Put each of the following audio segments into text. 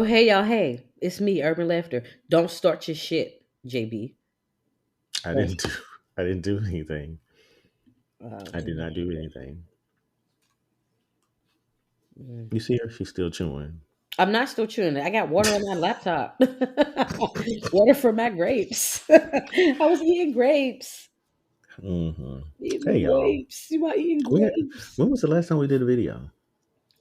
Oh, hey, y'all. Hey, it's me, Urban Laughter. Don't start your shit, JB. I Right. didn't do. I didn't do anything. I did Damn. not do anything. Mm. You see her? She's still chewing. I'm not still chewing it. I got water on my laptop. Water for my grapes. I was eating grapes. hmm Eating Hey y'all. grapes. You about eating We had, grapes? when was the last time we did a video?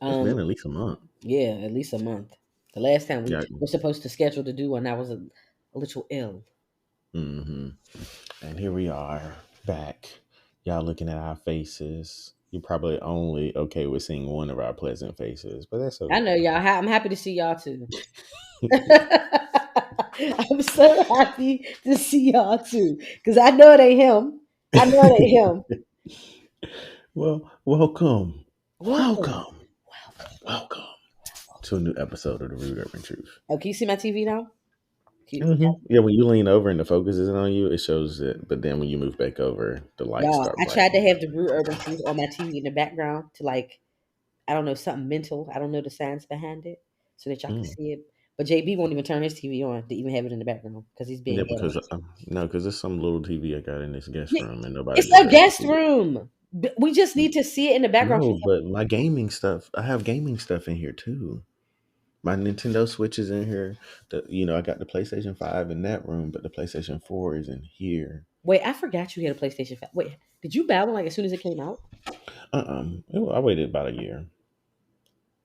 It's Um, been at least a month. yeah, at least a month. The last time we Yeah. were supposed to schedule to do one, I was a little ill. hmm And here we are back. Y'all looking at our faces. You're probably only okay with seeing one of our pleasant faces, but that's I know okay. y'all. I'm happy to see y'all too. I'm so happy to see y'all too, because I know it ain't him. I know it ain't him. Well, welcome, Welcome. welcome, welcome to a new episode of the Rude Urban Truth. Oh, can you see my TV now? Yeah, when you lean over and the focus isn't on you, it shows it. But then when you move back over, the lights Y'all, start I tried to brightening have up. the Brew Urban Truth on my TV in the background to I don't know, something mental. I don't know the science behind it so that y'all can Mm. see it. But JB won't even turn his TV on to even have it in the background because he's Yeah, being ghetto. because no, because there's some little TV I got in this guest Yeah, room, and nobody it's goes a there to guest see it. room. We just need to see it in the background. No, but my gaming stuff, I have gaming stuff in here too. My Nintendo Switch is in here. I got the PlayStation 5 in that room, but the PlayStation 4 is in here. Wait, I forgot you had a PlayStation 5. Wait, did you buy one as soon as it came out? I waited about a year.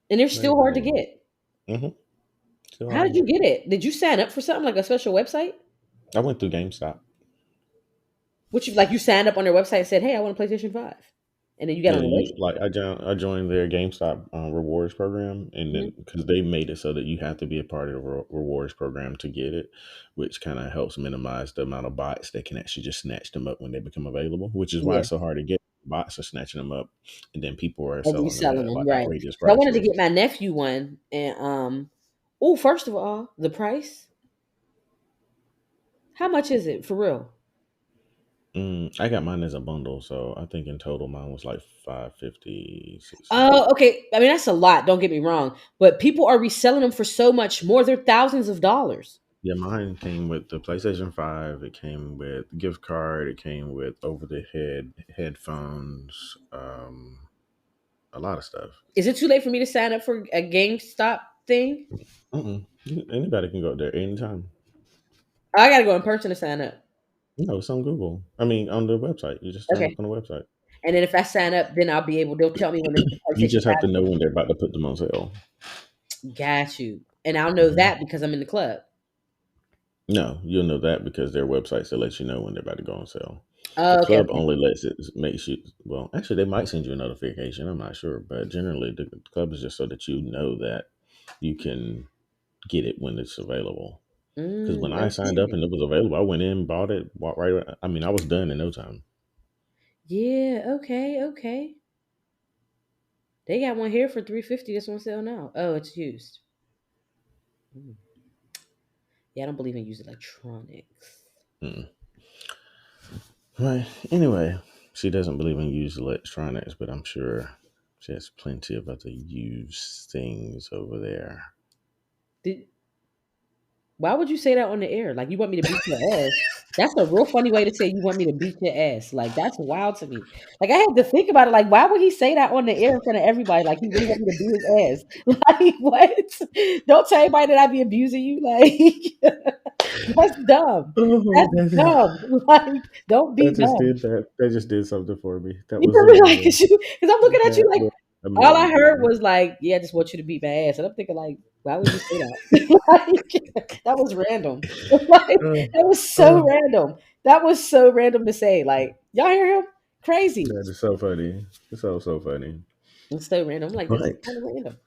And they're Waited still about hard a to year. get. Still How hard to did you get. get it? Did you sign up for something like a special website? I went through GameStop. Which you signed up on their website and said, "Hey, I want a PlayStation 5," and then you got Yeah, on the list. I joined their GameStop rewards program, and Mhm. then because they made it so that you have to be a part of the rewards program to get it, which kind of helps minimize the amount of bots that can actually just snatch them up when they become available. Which is why Yeah, it's so hard to get. Bots are snatching them up, and then people are and selling them reselling at them, like right? outrageous So I wanted to get prices. my nephew one, and oh, first of all, the price. How much is it for real? I got mine as a bundle, so I think in total mine was like 550, 600. Oh, okay. I mean, that's a lot. Don't get me wrong, but people are reselling them for so much more. They're thousands of dollars. Yeah, mine came with the PlayStation 5. It came with gift card. It came with over the head headphones. A lot of stuff. Is it too late for me to sign up for a GameStop thing? Anybody can go there anytime. I got to go in person to sign up. No, it's on Google. I mean, on the website. You just sign Okay. up on the website. And then if I sign up, then I'll be able. They'll tell me when the You PlayStation just have to know Five. when they're about to put them on sale. Got you. And I'll know hmm that because I'm in the club. No, you'll know that because their websites that let you know when they're about to go on sale. The Oh, okay, club okay. only lets it makes you. Well, actually, they might send you a notification. I'm not sure, but generally, the club is just so that you know that you can get it when it's available. Because when I signed up Okay. and it was available, I went in, bought it, walked right. I mean, I was done in no time. Yeah. Okay. Okay. They got one here for 350. That's on sale now. Oh, it's used. Mm. Yeah, I don't believe in used electronics. Mm. Right. Anyway, she doesn't believe in used electronics, but I'm sure she has plenty of other used things over there. Did Why would you say that on the air? Like you want me to beat your ass? That's a real funny way to say you want me to beat your ass. Like that's wild to me. Like I had to think about it. Like why would he say that on the air in front of everybody? Like he really want me to beat his ass? Like what? Don't tell anybody that I be abusing you. Like that's dumb. Oh, That's dumb. Like don't be that just dumb. did that. That just did something for me. That You was know what I mean? Like, amazing. because I'm looking at you That like was all I heard amazing. was like, "Yeah, I just want you to beat my ass," and I'm thinking like, why would you say that? Like, that was random. Like, Uh, that was so uh, random. That was so random to say. Like, y'all hear him? Crazy. that is so funny. It's so funny. It's so random. I'm like, this is Right. kind of random.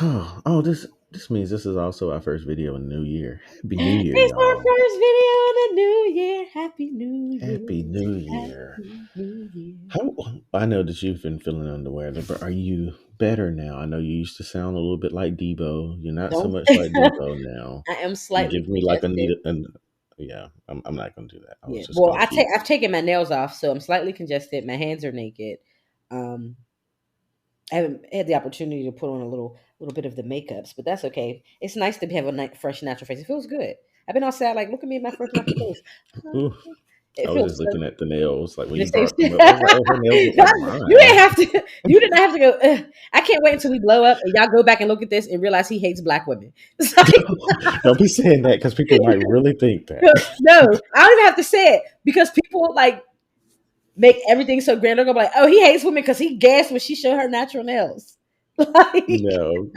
Oh, this means this is also our first video in the new year. Happy New Year, It's our y'all. first video in the new year. Happy New Happy Year. New Year. Happy New Year. How I know that you've been feeling under the weather, but are you better now? I know you used to sound a little bit like Debo. You're not so Don't. much like Debo now. I am You slightly give me like a congested. need and yeah, I'm not gonna do that. I Yeah. was just Well, gonna keep. I've taken my nails off, so I'm slightly congested. My hands are naked. Um, I haven't had the opportunity to put on a little little bit of the makeups, but that's okay. It's nice to have a fresh, natural face. It feels good. I've been outside, like, look at me in my fresh, natural face. Ooh, It I was feels just so looking at the nails. Like when the you same brought them up, I was like, oh, her nails look like You mine. didn't have to. You did not have to go. "Ugh." I can't wait until we blow up and y'all go back and look at this and realize he hates black women. It's like, Don't be saying that because people might really think that. no, I don't even have to say it because people like make everything so grand. They're gonna be like, "Oh, he hates women because he gassed when she showed her natural nails." Like, No,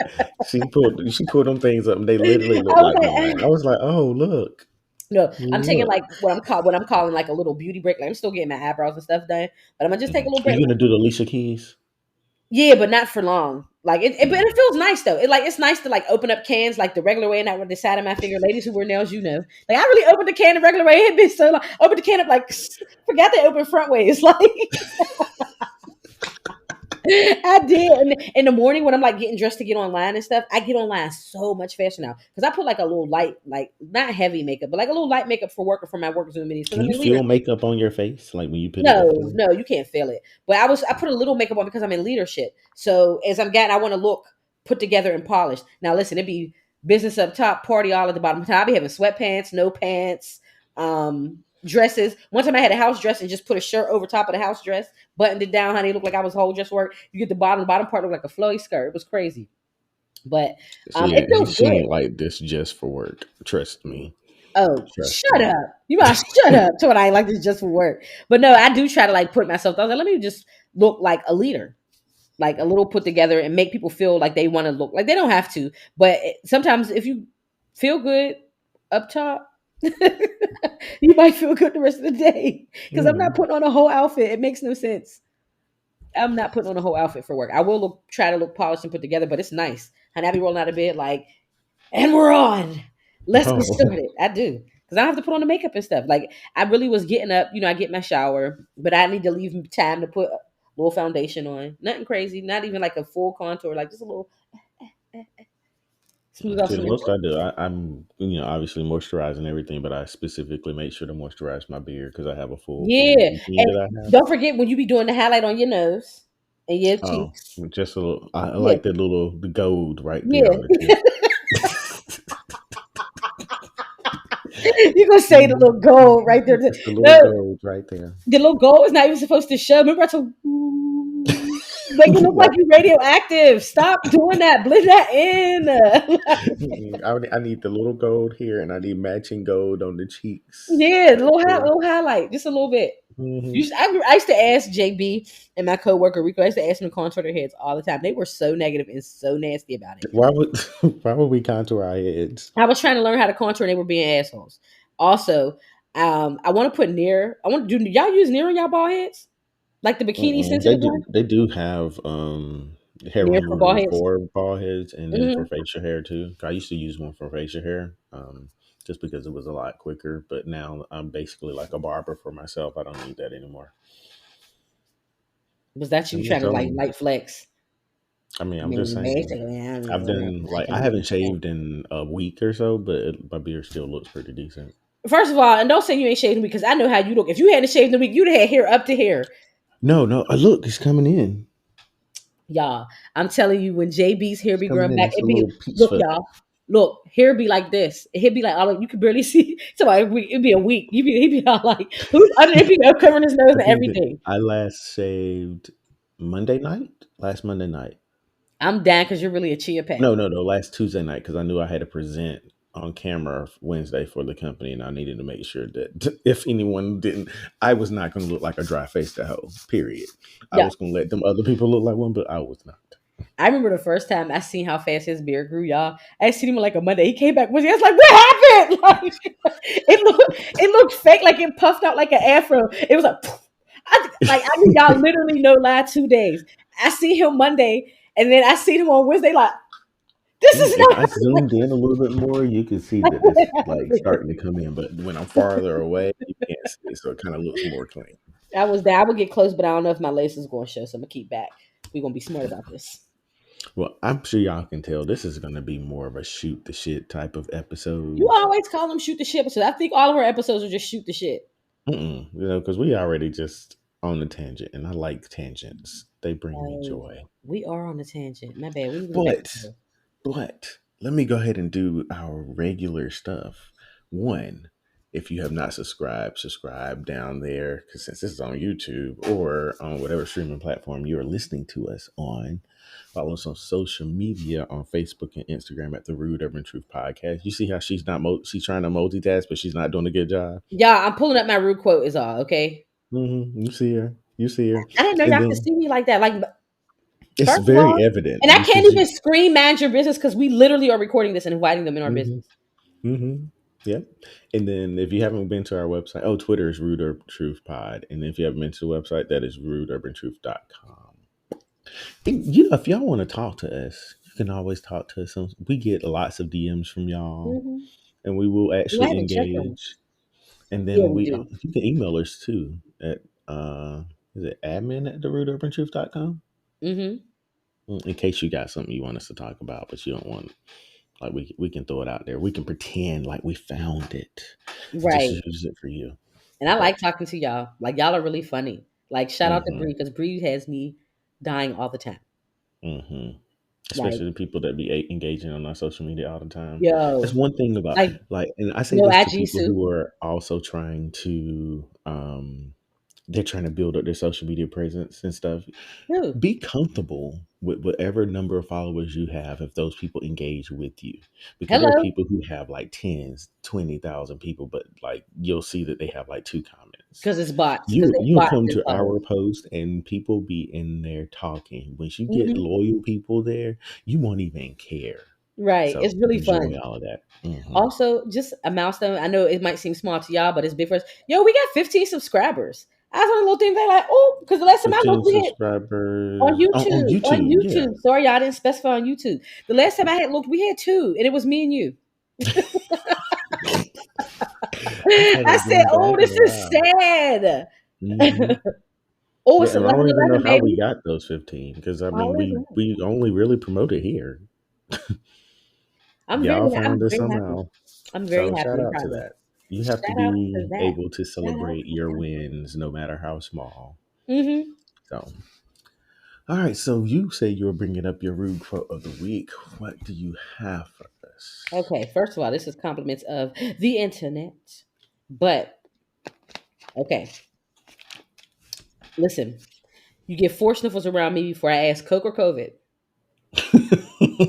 she pulled them things up and they literally look I was like like, mine. I was like, oh look, no, I'm taking look. like what I'm calling like a little beauty break. Like I'm still getting my eyebrows and stuff done, but I'm gonna just take a little Are break. you gonna do the Alicia Keys? Yeah, but not for long. Like but Mm. it feels nice though. It's nice to like open up cans like the regular way and not with the side of my finger. Ladies who wear nails, you know. Like I really opened the can the regular way. It had been so long. Opened the can up like forgot they open front ways. Like I did. And in the morning when I'm like getting dressed to get online and stuff, I get online so much faster now because I put like a little light, like not heavy makeup, but like a little light makeup for work or for my work Zoom meetings because Can I'm you in leadership. feel makeup on your face like when you put it up No, there? no, you can't feel it. But I put a little makeup on because I'm in leadership. So as I'm getting, I want to look put together and polished. Now listen, it be business up top, party all at the bottom. I be having sweatpants, no pants, dresses. One time I had a house dress and just put a shirt over top of the house dress, buttoned it down, honey. It looked like I was whole dress work. You get the bottom part looked like a flowy skirt. It was crazy. But it feels She good. ain't like this just for work. Trust me. Oh, Trust shut me. up. You might shut up to what I ain't like this just for work. But no, I do try to like put myself, I was like, let me just look like a leader, like a little put together and make people feel like they want to look like they don't have to. But sometimes if you feel good up top, you might feel good the rest of the day. Because I'm not Mm. putting on a whole outfit. It makes no sense. I'm not putting on a whole outfit for work. I will try to look polished and put together, but it's nice. And I be rolling out of bed like, and we're on. Let's get Oh, started. I do. Because I don't have to put on the makeup and stuff. Like I really was getting up, I get my shower, but I need to leave time to put a little foundation on. Nothing crazy, not even like a full contour, like just a little smooth out see, the some most wrinkles. I do, I'm obviously moisturizing everything, but I specifically make sure to moisturize my beard because I have a full beard Yeah. routine And that I have. don't forget when you be doing the highlight on your nose and your Oh, cheeks. just a little. I Yeah. like the gold right there Yeah. on the tip. You're gonna say the little gold right there. Just a little No, gold right there. the little gold is not even supposed to show. Remember I told you, make it look like Right. you're radioactive. Stop doing that. Blend that in. I need the little gold here, and I need matching gold on the cheeks Yeah, right there. little highlight, just a little bit. Hmm. I used to ask JB and my coworker Rico. I used to ask them to contour their heads all the time. They were so negative and so nasty about it. Why would why would we contour our heads? I was trying to learn how to contour, and they were being assholes. Also, I want to put Nair. I want to do. Y'all use Nair on y'all bald heads, like the bikini Mm-mm. They sensitive do one. they do have hair Nair for bald removal heads. for bald heads and then for Hmm. facial hair too. I used to use one for facial hair, just because it was a lot quicker. But now I'm basically like a barber for myself. I don't need that anymore. Was that you I'm just trying to like telling you. light flex? I mean, I I'm just mean, saying. basically, I I've mean, done I like I can. haven't shaved in a week or so, but my beard still looks pretty decent. First of all, and don't say you ain't shaved in a week because I know how you look. If you hadn't shaved in a week, you'd have had hair up to here. No, no. Look, it's coming in. Y'all, I'm telling you, when JB's hair It's be coming growing in. back, It's a it be little peach look, fuzz. y'all, look, hair be like this. It be like all you could barely see. Somebody, it'd be a week. He'd be all like, who's under? It be covering his nose I and think that everything. I last shaved Monday night. Last Monday night. I'm down because you're really a chia pet. No, no, no. Last Tuesday night because I knew I had to present on camera Wednesday for the company, and I needed to make sure that if anyone didn't, I was not going to look like a dry faced hoe. Period. I Yeah, was going to let them other people look like one, but I was not. I remember the first time I seen how fast his beard grew, y'all. I seen him on like a Monday. He came back with it. I was like, what happened? Like, it looked fake, like it puffed out like an afro. It was like, I mean, y'all literally no lie, 2 days. I see him Monday, and then I see him on Wednesday. Like, this is If not I zoomed in a little bit more, you can see like that what it's like happened. starting to come in. But when I'm farther away, you can't see it, so it kind of looks more clean. I was there. I would get close, but I don't know if my lace is going to show, so I'm gonna keep back. We're gonna be smart about this. Well, I'm sure y'all can tell this is going to be more of a shoot the shit type of You episode. always call them shoot the shit episodes. I think all of our episodes are just shoot the shit. Because we already just on the tangent, and I like tangents. They bring me Oh, joy. we are on a tangent. My bad. We need to get back But to this. But let me go ahead and do our regular stuff. One, if you have not subscribed, subscribe down there because since this is on YouTube or on whatever streaming platform you are listening to us on, follow us on social media on Facebook and Instagram at the Rude Urban Truth Podcast. You see how she's not she's trying to multitask, but she's not doing a good job. Yeah, I'm pulling up my rude quote. Is all okay. You see her. You see her. I didn't know And y'all could then see me like that. Like, it's first of very all, evident and I can't because even you. screen manage your business because we literally are recording this and inviting them in our Mm-hmm, business. mm-hmm. Yep. And then if you haven't been to our website, Twitter is Rude Urban Truth Pod. And if you haven't been to the website, that is rudeurban.truth.com. If y'all want to talk to us, you can always talk to us. We get lots of DMs from y'all, Mm-hmm. and we will Well, I actually haven't checked them. engage. And Yeah, then we do. you can email us too at is it admin at the rudeurban.truth.com? Mm-hmm. In case you got something you want us to talk about, but you don't want like we can throw it out there. We can pretend like we found it and just Right. use it for you. And I But like talking to y'all. Like, y'all are really funny. Like, shout out to mm-hmm, Bree because Bree has me dying all the time. mm-hmm. Like, Especially the people that be engaging on our social media all the time. That's yo, one thing about like, like, and I say no this to IG people Sue. who are also trying to they're trying to build up their social media presence and stuff. Dude, Be comfortable with whatever number of followers you have if those people engage with you, because there are hello. people who have like tens 20,000 people, but like you'll see that they have like two comments. Because it's bots. Because they You'll bots come and to funnels. our post and people be in there talking. Once you get Hmm. loyal people there, you won't even care. Right. So It's really enjoy fun. all of that. Also, just a milestone. I know it might seem small to y'all, but it's big for us. Yo, we got 15 subscribers. I was on a little thing there like, oh, because the last time I 15 looked, we had on subscribers on YouTube. On YouTube. Yeah. YouTube. Sorry, y'all didn't specify on YouTube. The last time I had looked, we had two, and it was me and you. I I haven't said, been oh, back in this a is while. sad. hmm Oh, Yeah, it's and I don't 11, even know how we baby. got those 15 because I mean All is well. we only really promote it here. Y'all I'm found us very happy. somehow. I'm very So happy shout and out to proud of us. that. You have to Shout out to be that. able to Shout out celebrate to your that. wins no matter how small. Mm-hmm. So, all right. So you say you were bringing up your rude quote of the week. What do you have for us? Okay, first of all, this is compliments of the internet. But okay, listen, you get four sniffles around me before I ask Coke or COVID.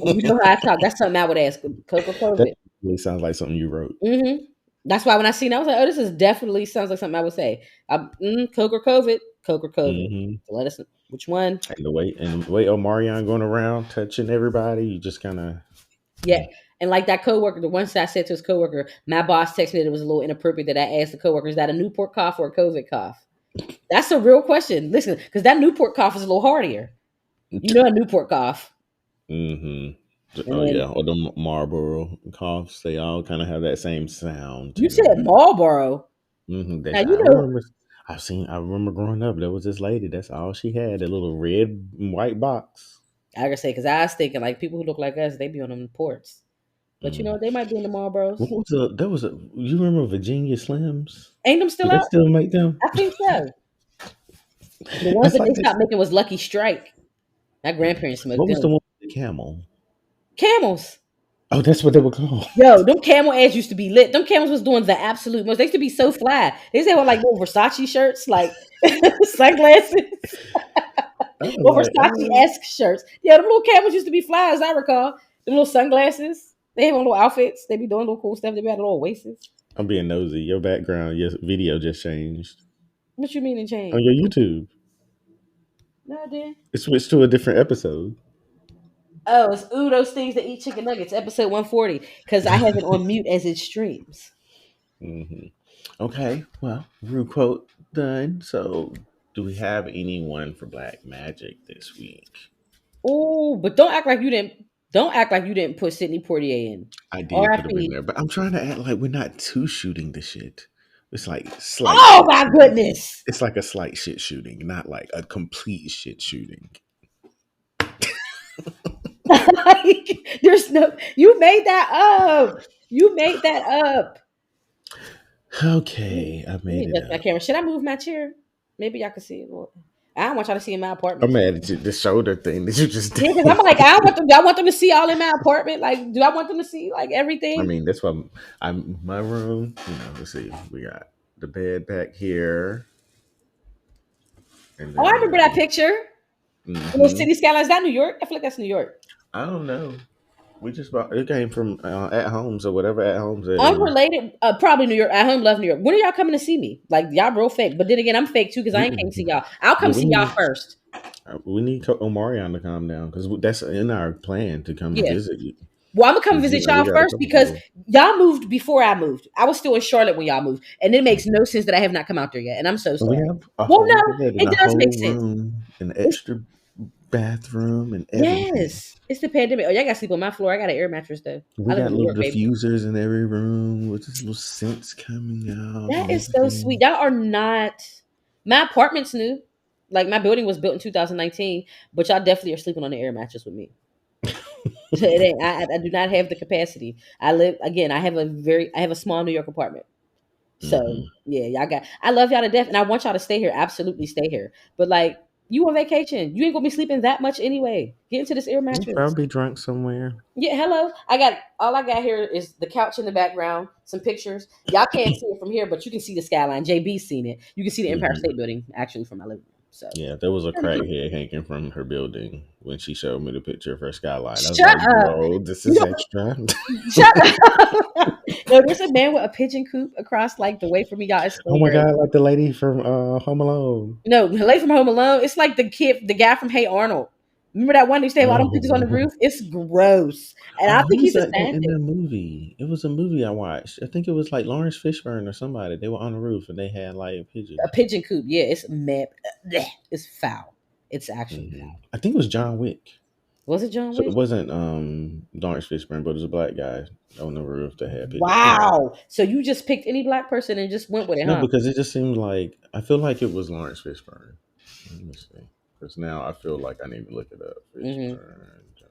And you know how I talk. That's something I would ask Coke or That COVID. really sounds like something you wrote. Mm-hmm. That's why when I seen it, I was like, oh, this is definitely sounds like something I would say. Coke or COVID, Coke or COVID. Mm-hmm. So let us know which one. And the way Omarion going around touching everybody, you just kind of. Yeah. And like that coworker, the one I said to his coworker, my boss texted me that it was a little inappropriate that I asked the coworker, is that a Newport cough or a COVID cough? That's a real question. Listen, because that Newport cough is a little hardier. You know a Newport cough. Mm-hmm. And Oh then yeah, or the Marlboro coughs. They all kind of have that same sound to you said them. Marlboro. Now That's you I know, remember. I remember growing up. There was this lady. That's all she had. A little red and white box. I gotta say, because I was thinking like people who look like us, they be on them ports. But you Mm. know, they might be in the What Marlboros. was a? There was a. You remember Virginia Slims? Ain't them Do still they out? still make them? I think so. The ones That's that like they this. stopped making was Lucky Strike. My grandparents smoked What was the them. one with the camel? Camels. Oh, that's what they were called. Yo, them camel ads used to be lit. Them camels was doing the absolute most. They used to be so fly. They used to have like little Versace shirts, like sunglasses, I was or like, Versace-esque shirts. Yeah, them little camels used to be fly, as I recall. Them little sunglasses. They have on little outfits. They be doing little cool stuff. They be had little waists. I'm being nosy. Your background, your video just changed What you mean it on changed? your YouTube. No, I didn't. It switched to a different episode. Oh, it's Ooh, those things that eat chicken nuggets, episode 140, because I have it on mute as it streams. hmm Okay, well, rude quote done. So, do we have anyone for Black Magic this week? Oh, but don't act like you didn't put Sidney Portier in. I did put him in R.I.P. there, but I'm trying to act like we're not two shooting the shit. It's like slight Oh shit my shooting. goodness. It's like a slight shit shooting, not like a complete shit shooting. Like, there's no you made that up. You made that up. Let me, Okay, I let me made it adjust my up. camera. Should I move my chair? Maybe y'all can see it more. I don't want y'all to see in my I'm apartment. mad at you. The shoulder thing that you just Yeah, because I'm did. like, I don't want them. I want them to see all in my apartment. Like, do I want them to see like I everything? mean, that's why I'm my room. You know, let's see. We got the bed back here, and Oh, I remember that then picture. The little hmm city skyline. Is that New York? I feel like that's New York. I don't know. We just bought it came from at homes or whatever at homes it is. Unrelated, probably New York. At home, love New York. When are y'all coming to see me? Like y'all real fake, but then again, I'm fake too because I ain't came to see y'all. I'll come Yeah, we see y'all need first. Omarion to calm down because that's in our plan to come Yeah. visit you. Well, I'm gonna come Because visit we y'all got a first couple because people. y'all moved before I moved. I was still in Charlotte when y'all moved, and it makes no Mhm. sense that I have not come out there yet, and I'm so And we sorry. have a Well, whole no, bed and it a does make whole sense. room, and an It's extra bathroom, and everything. yes, it's the pandemic. Oh, y'all gotta sleep on my floor. I got an air mattress though. We I live in got New little York, baby. diffusers in every room with this little scents coming out That and is so sweet. everything. Y'all are not. My apartment's new. Like my building was built in 2019, but y'all definitely are sleeping on the air mattress with me. It ain't, I do not have the capacity. I live again. I have a small New York apartment. So Hmm. yeah, y'all got. I love y'all to death, and I want y'all to stay here. Absolutely, stay here. But like, you on vacation, you ain't gonna be sleeping that much anyway. Get into this air We'll mattress. probably drunk somewhere. Yeah, hello. I got here is the couch in the background, some pictures. Y'all can't see it from here, but you can see the skyline. JB's seen it. You can see the Empire Hmm. State Building actually from my living room. So Yeah, there was a crackhead hanging from her building when she showed me the picture of her skyline. I was shut like, up. bro, this You is know, extra. shut up. No, there's a man with a pigeon coop across like the way from me. Y'all, it's Oh my hilarious. god, like the lady from Home Alone. No, Late from Home Alone. It's like the guy from Hey Arnold. Remember that one who stayed all them pictures on the Oh, roof? It's gross, and I oh, think who was he's a that in scientist. the movie? It was a movie I watched. I think it was like Lawrence Fishburne or somebody. They were on the roof and they had like A pigeons. pigeon coop. Yeah, it's mad. It's foul. It's actually foul. I think it was John Wick. Was it John So it Wick? wasn't Lawrence Fishburne, but it was a black guy on the roof that had pigeons. You know, Wow. So you just picked any black person and just went with it, no, huh? because it just seemed like I feel like it was Lawrence Fishburne. Let me see, because now I feel like I need to look it up. Mm-hmm. Fishburne, John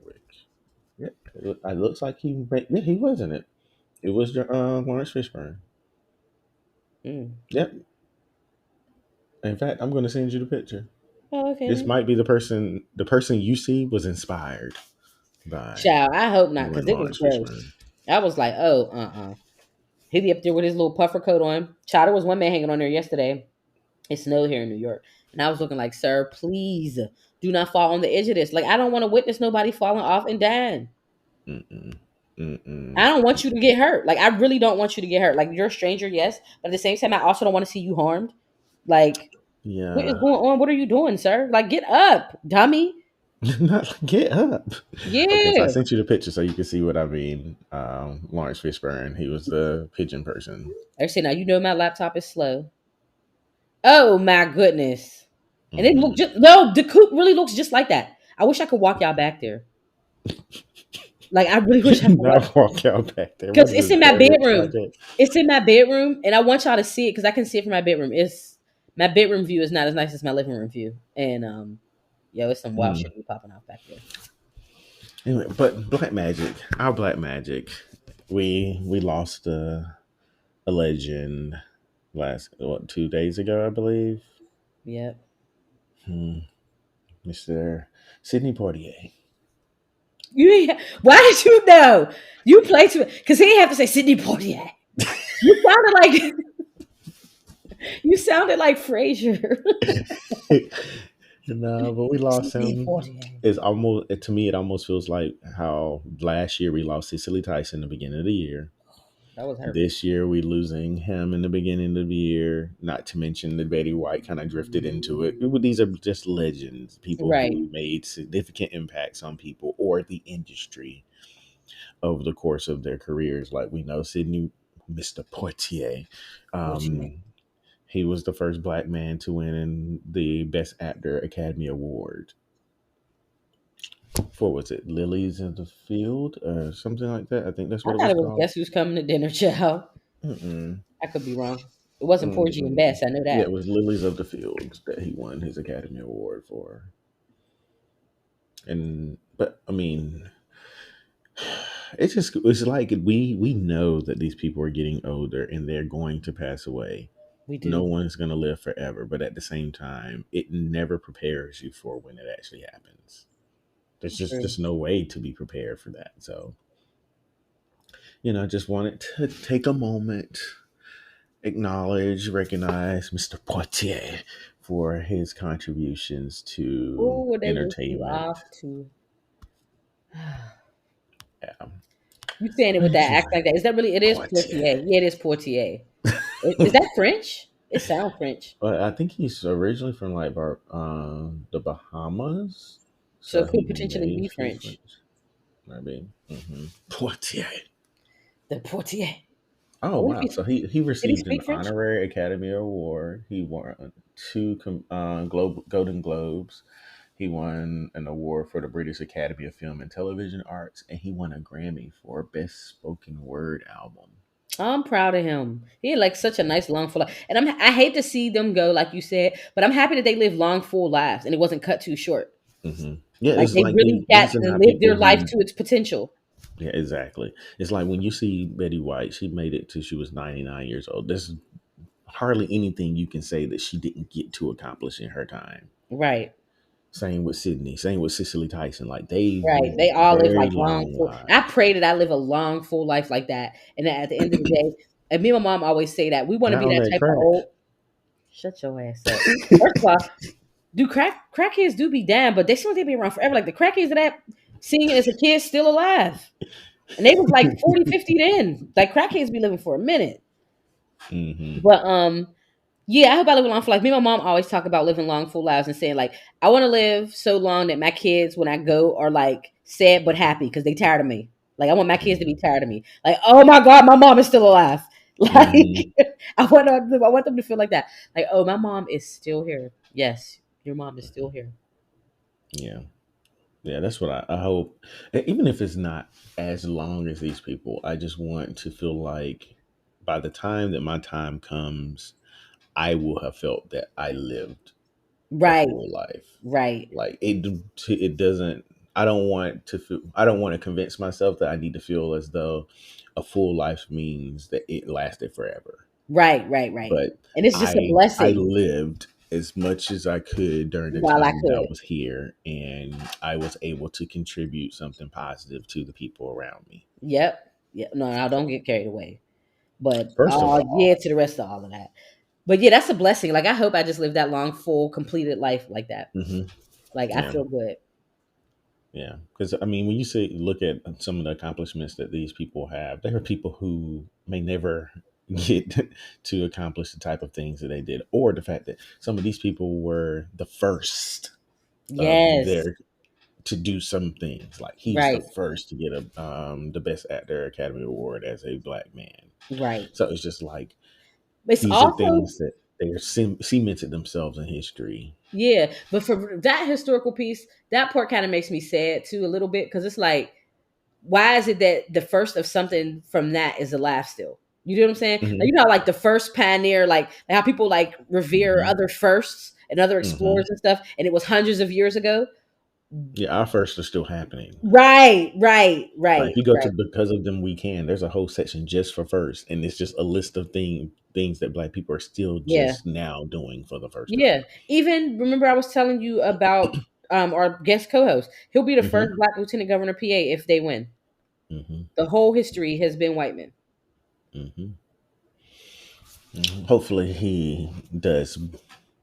Wick. Yeah, it looks like yeah, he was in it. It was Lawrence Fishburne. Mm. Yep. In fact, I'm going to send you the picture. Oh, okay This then. might be the person. The person you see was inspired by Child, I hope not, one because it was Lawrence gross. Fishburne. I was like, oh, He be up there with his little puffer coat on. Child, there was one man hanging on there yesterday. It snowed here in New York. And I was looking like, sir, please do not fall on the edge of this. Like, I don't want to witness nobody falling off and dying. Mm-mm. Mm-mm. I don't want you to get hurt. Like, I really don't want you to get hurt. Like, you're a stranger, yes. But at the same time, I also don't want to see you harmed. Like, what is Yeah. going on? What are you doing, sir? Like, get up, dummy. Not get up. Okay, so I Yeah. sent you the picture so you can see what I mean. Lawrence Fishburne, he was the pigeon person. I say now you know my laptop is slow. Oh my goodness. And it look Hmm. just no, the coop really looks just like that. I wish I could walk y'all back there. Like I really You wish I do could walk not walk out back there. What because is it's this, in my Blair Witch bedroom. Project? It's in my bedroom, and I want y'all to see it because I can see it from my bedroom. It's my bedroom view is not as nice as my living room view, and yo, it's some wild Mm. shit be popping off back there. Anyway, but Black Magic, our Black Magic, we lost a legend last 2 days ago, I believe. Yep. Hmm. Mr. Sidney Poitier. Why did you know? You played to it because he didn't have to say Sidney Poitier. You sounded like you sounded like Frasier. No, but we lost Sidney him. Poitier. It's almost to me. It almost feels like how last year we lost Cicely Tyson in the beginning of the year. That was her. This year we losing him in the beginning of the year. Not to mention that Betty White kind of drifted into it. These are just legends, people Right. who made significant impacts on people or the industry over the course of their careers. Like we know Sidney, Mr. Poitier. Poitier. Um, he was the first black man to win the Best Actor Academy Award for was it Lilies in the Field or something like that. I think that's I what it thought was it was called. Guess Who's Coming to Dinner, child. Mm-mm. I could be wrong. It wasn't Porgy and Mm-mm. Bess. I know Yeah, that. it was Lilies of the Field that he won his Academy Award for. And but I mean, it's like we know that these people are getting older and they're going to pass away. We No do. one's going to live forever, but at the same time, it never prepares you for when it actually happens. There's True. just no way to be prepared for that. So, I just wanted to take a moment, acknowledge, recognize Mr. Poitier for his contributions to Oh, they wish you entertainment. off to. Yeah. You saying it with that Thank you, act like that? Is that really? It is Poitier. Portier. Yeah, it is Portier. Is that French? It sounds French, But I think he's originally from like the Bahamas, so so it could he potentially may be speak French. French. Maybe. Poitier. The Portier. Oh I wonder wow! if So he did he received an speak French? honorary Academy Award. He won two Golden Globes. He won an award for the British Academy of Film and Television Arts, and he won a Grammy for Best Spoken Word Album. I'm proud of him. He had like such a nice long full life, and I hate to see them go like you said, but I'm happy that they live long full lives and it wasn't cut too short. Yeah, Like it's they like really this got is to not live their people life who. to its potential. Yeah, exactly. It's like when you see Betty White, she made it till she was 99 years old. There's hardly anything you can say that she didn't get to accomplish in her time. Right. Same with Sydney. Same with Cicely Tyson. Like they've Right. lived They all live very like long long full. I lives. pray that I live a long full life like that, and that at the end of the day, and me and my mom always say that we want to Not be on that that type of crack. old. Shut your ass up. First of all, do crackheads do be damn, but they seem like they be around forever. Like the crackheads of that seen as a kid still alive. And they was like 40, 50 then. Like crackheads be living for a minute. Hmm. But yeah, I hope I live a long full life. Me and my mom always talk about living long full lives and saying like, I want to live so long that my kids when I go are like sad but happy because they tired of me. Like I want my kids to be Hmm. tired of me. Like, oh my God, my mom is still alive. Like Hmm. I want them to feel like that. Like, oh, my mom is still here. Yes, your mom is still here. Yeah. Yeah, that's what I hope. Even if it's not as long as these people, I just want to feel like by the time that my time comes, I will have felt that I lived a Right, full life. right, Like it doesn't. I don't want to feel. I don't want to convince myself that I need to feel as though a full life means that it lasted forever. right. But And it's just a I blessing lived as much as I could during the while I time that I could. was here, and I was able to contribute something positive to the people around me. Yep. Yep. No, no, don't get carried away. But First of all, yeah, to the rest of all of that. But yeah, that's a blessing. Like I hope I just live that long, full, completed life like that. hmm Like I yeah, feel good. yeah. Because I mean, when you say look at some of the accomplishments that these people have, there are people who may never get to accomplish the type of things that they did, or the fact that some of these people were the first of Yes. their to do some things. Like he's the Right. first to get a the Best Actor Academy Award as a black man. Right. So it's just like It's these are also things that they are cemented themselves in history. yeah, but for that historical piece, that part kind of makes me sad too a little bit because it's like, why is it that the first of something from that is alive still? You know what I'm saying? Like, Hmm. you know, how, like the first pioneer, like how people like revere Hmm. other firsts and other Hmm. explorers and stuff, and it was hundreds of years ago. Yeah, our first are still happening. Like if you go to Right. Because of Them We Can, there's a whole section just for first, and it's just a list of things that black people are still Yeah. just now doing for the first Yeah. time. Even remember I was telling you about our guest co-host. He'll be the Hmm. first black lieutenant governor PA if they win. Hmm. The whole history has been white men. Hmm. Hopefully, he does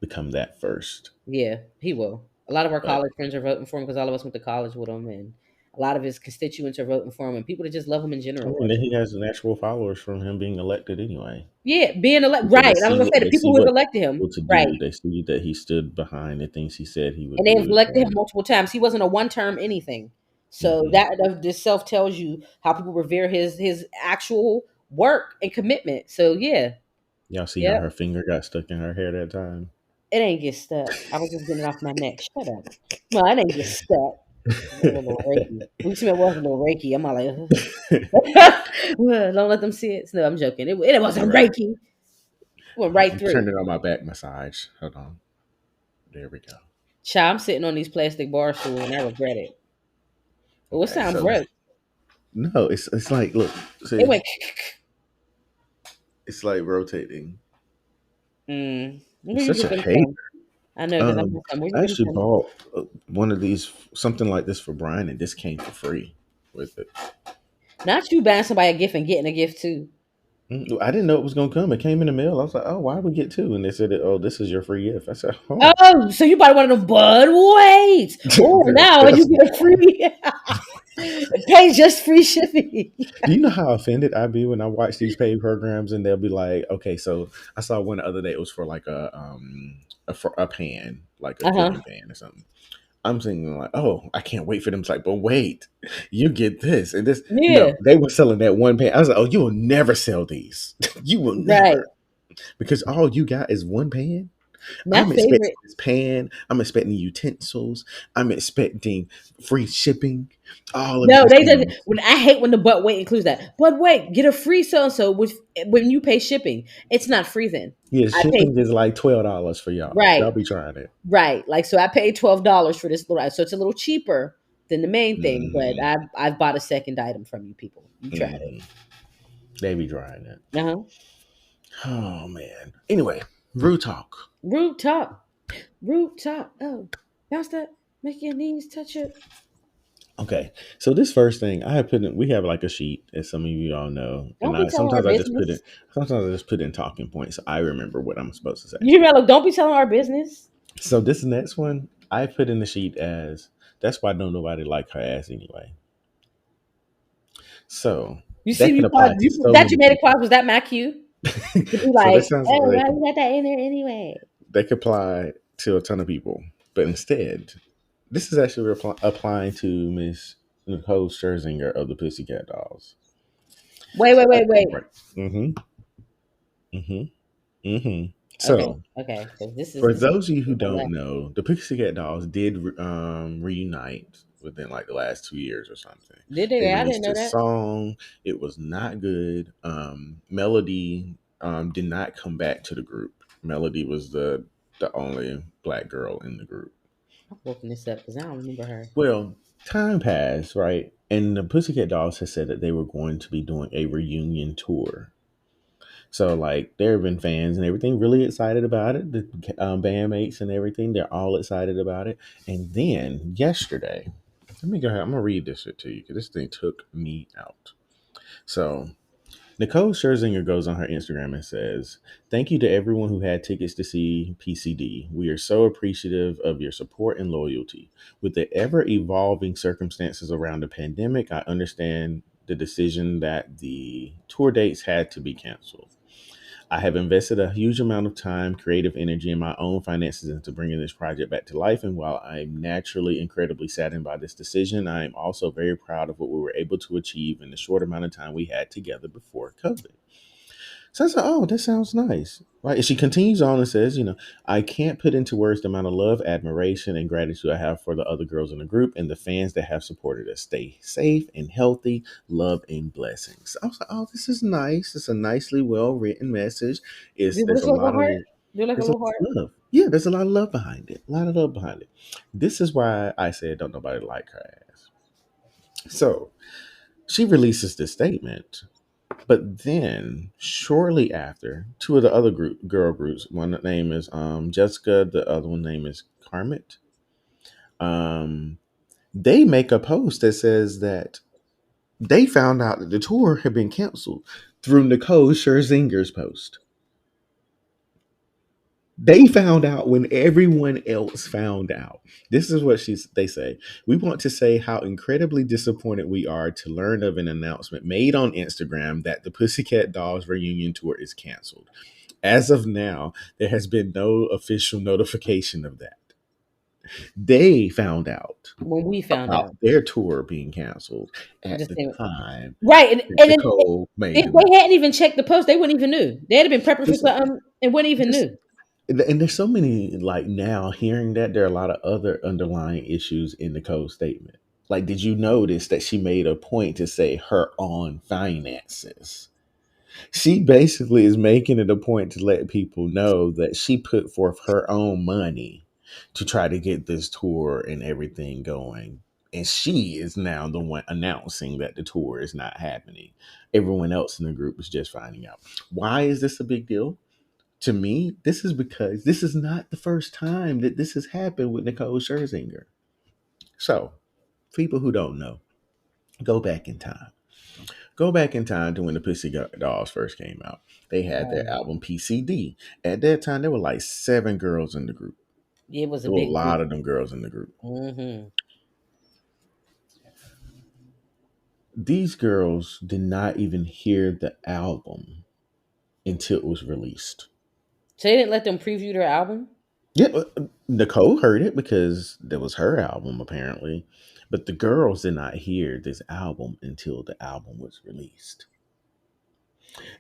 become that first. Yeah, he will. A lot of our But college friends are voting for him because all of us went to college with him, and a lot of his constituents are voting for him, and people that just love him in I general mean, are. then he has actual followers from him being elected anyway, Yeah, being elected, because right. And I was gonna say the they people see who have what elected he's him, able to right, do. They see that he stood behind the things he said he would and they've do, elected him and multiple times. He wasn't a one-term anything, so hmm that of this self tells you how people revere his actual work and commitment. So yeah, y'all see how yep. her finger got stuck in her hair that time. It ain't get stuck. I was just getting it off my neck. Shut up. No, it ain't get stuck. It was a little reiki. We see it was a little reiki. I'm all like, well, don't let them see it. No, I'm joking. It wasn't Right. Reiki. It went right I'm through. turning on my back massage. Hold on. There we go. Child, I'm sitting on these plastic bar stools and I regret it. But what Okay, sound so broke? no, it's like look, It see, went it's like rotating. Where It's you such get a them hate. from? I know because I'm from. Where you I get them actually from? bought one of these, something like this for Brian, and this came for free with it. Not you buying somebody a gift and getting a gift too. I didn't know it was gonna come. It came in the mail. I was like, "Oh, why would we get two?" And they said, "Oh, this is your free gift." I said, "Oh, Oh, so you bought one of them, but wait. Oh, now you that's get a free. Pay just free shipping. Do you know how offended I be when I watch these paid programs and they'll be like, okay, so I saw one the other day. It was for like a pan, like a Uh huh. cooking pan or something. I'm thinking like, oh, I can't wait for them. It's like, but wait, you get this and this. Yeah. No, they were selling that one pan. I was like, oh, you will never sell these. You will Right. never, because all you got is one pan. My I'm expecting favorite. this pan. I'm expecting utensils. I'm expecting free shipping. All of No, these they did. things. When I hate when the but wait includes that. But wait, get a free so and so with when you pay shipping. It's not free then. Yeah, I paid shipping is like $12 for y'all. right, Y'all be trying it. right. Like so, I paid $12 for this little. So it's a little cheaper than the main thing. But Hmm. I've bought a second item from you people. You tried it. Hmm. They be trying it. Uh huh. Oh man. Anyway, Brew Talk. Root top. Root top. Oh, bounce that. Make your knees touch it. Okay, so this first thing I have put in, we have like a sheet, as some of you all know, and Don't be I telling our sometimes I just put business. it, sometimes I just put in talking points. So I remember what I'm supposed to say. You know, don't be telling our business. So this next one I put in the sheet as that's why don't nobody like her ass anyway. So You see that can me apply to so that you many made it people. quiet. Was that my cue? To be So like, that sounds oh, like why you got that in there anyway? they could apply to a ton of people. But instead, this is actually applying to Miss Nicole Scherzinger of the Pussycat Dolls. Wait, So wait, I wait, wait. right. Mm-hmm. Mm-hmm. Mm-hmm. Okay, So okay, because for this is those of you who a don't lot. know, the Pussycat Dolls did reunite within like the last 2 years or something. Did They they? I didn't released know this that. song. It was not good. Melody did not come back to the group. Melody was the only black girl in the group. I'm looking this up because I don't remember her. Well, time passed, right? And the Pussycat Dolls has said that they were going to be doing a reunion tour. So, like, there have been fans and everything really excited about it. The bandmates and everything, they're all excited about it. And then yesterday, let me go ahead. I'm gonna read this shit to you because this thing took me out. So Nicole Scherzinger goes on her Instagram and says, "Thank you to everyone who had tickets to see PCD. We are so appreciative of your support and loyalty. With the ever evolving circumstances around the pandemic, I understand the decision that the tour dates had to be canceled. I have invested a huge amount of time, creative energy, and my own finances into bringing this project back to life. And while I'm naturally incredibly saddened by this decision, I am also very proud of what we were able to achieve in the short amount of time we had together before COVID." So I said, oh, that sounds nice. Right. And she continues on and says, I can't put into words the amount of love, admiration, and gratitude I have for the other girls in the group and the fans that have supported us. Stay safe and healthy. Love and blessings. I was like, oh, this is nice. It's a nicely well written message. Do There's this a like a lot of heart? Do like a there's a little lot heart? of love. Yeah, there's a lot of love behind it. A lot of love behind it. This is why I said don't nobody like her ass. So she releases this statement. But then, shortly after, two of the other girl groups, one name is Jessica, the other one name is Carmet. Um, they make a post that says that they found out that the tour had been canceled through Nicole Scherzinger's post. They found out when everyone else found out. This is what they say. We want to say how incredibly disappointed we are to learn of an announcement made on Instagram that the Pussycat Dolls reunion tour is canceled. As of now, there has been no official notification of that. They found out When we found about out. their tour being canceled at Just the saying. time Right. that And Nicole made if the they hadn't even checked the post, they wouldn't even knew. They'd have been prepping for listen. something and wouldn't even Just knew. and there's so many like now hearing that there are a lot of other underlying issues in the code statement. Like, did you notice that she made a point to say her own finances? She basically is making it a point to let people know that she put forth her own money to try to get this tour and everything going. And she is now the one announcing that the tour is not happening. Everyone else in the group is just finding out. Why is this a big deal? To me, this is because this is not the first time that this has happened with Nicole Scherzinger. So, people who don't know, go back in time. Go back in time to when the Dolls first came out. They had their Um, album PCD. At that time, there were like 7 girls in the group. it was a There were a big group. lot of them girls in the group. Hmm. These girls did not even hear the album until it was released. So they didn't let them preview their album. Yeah, Nicole heard it because that was her album apparently, but the girls did not hear this album until the album was released.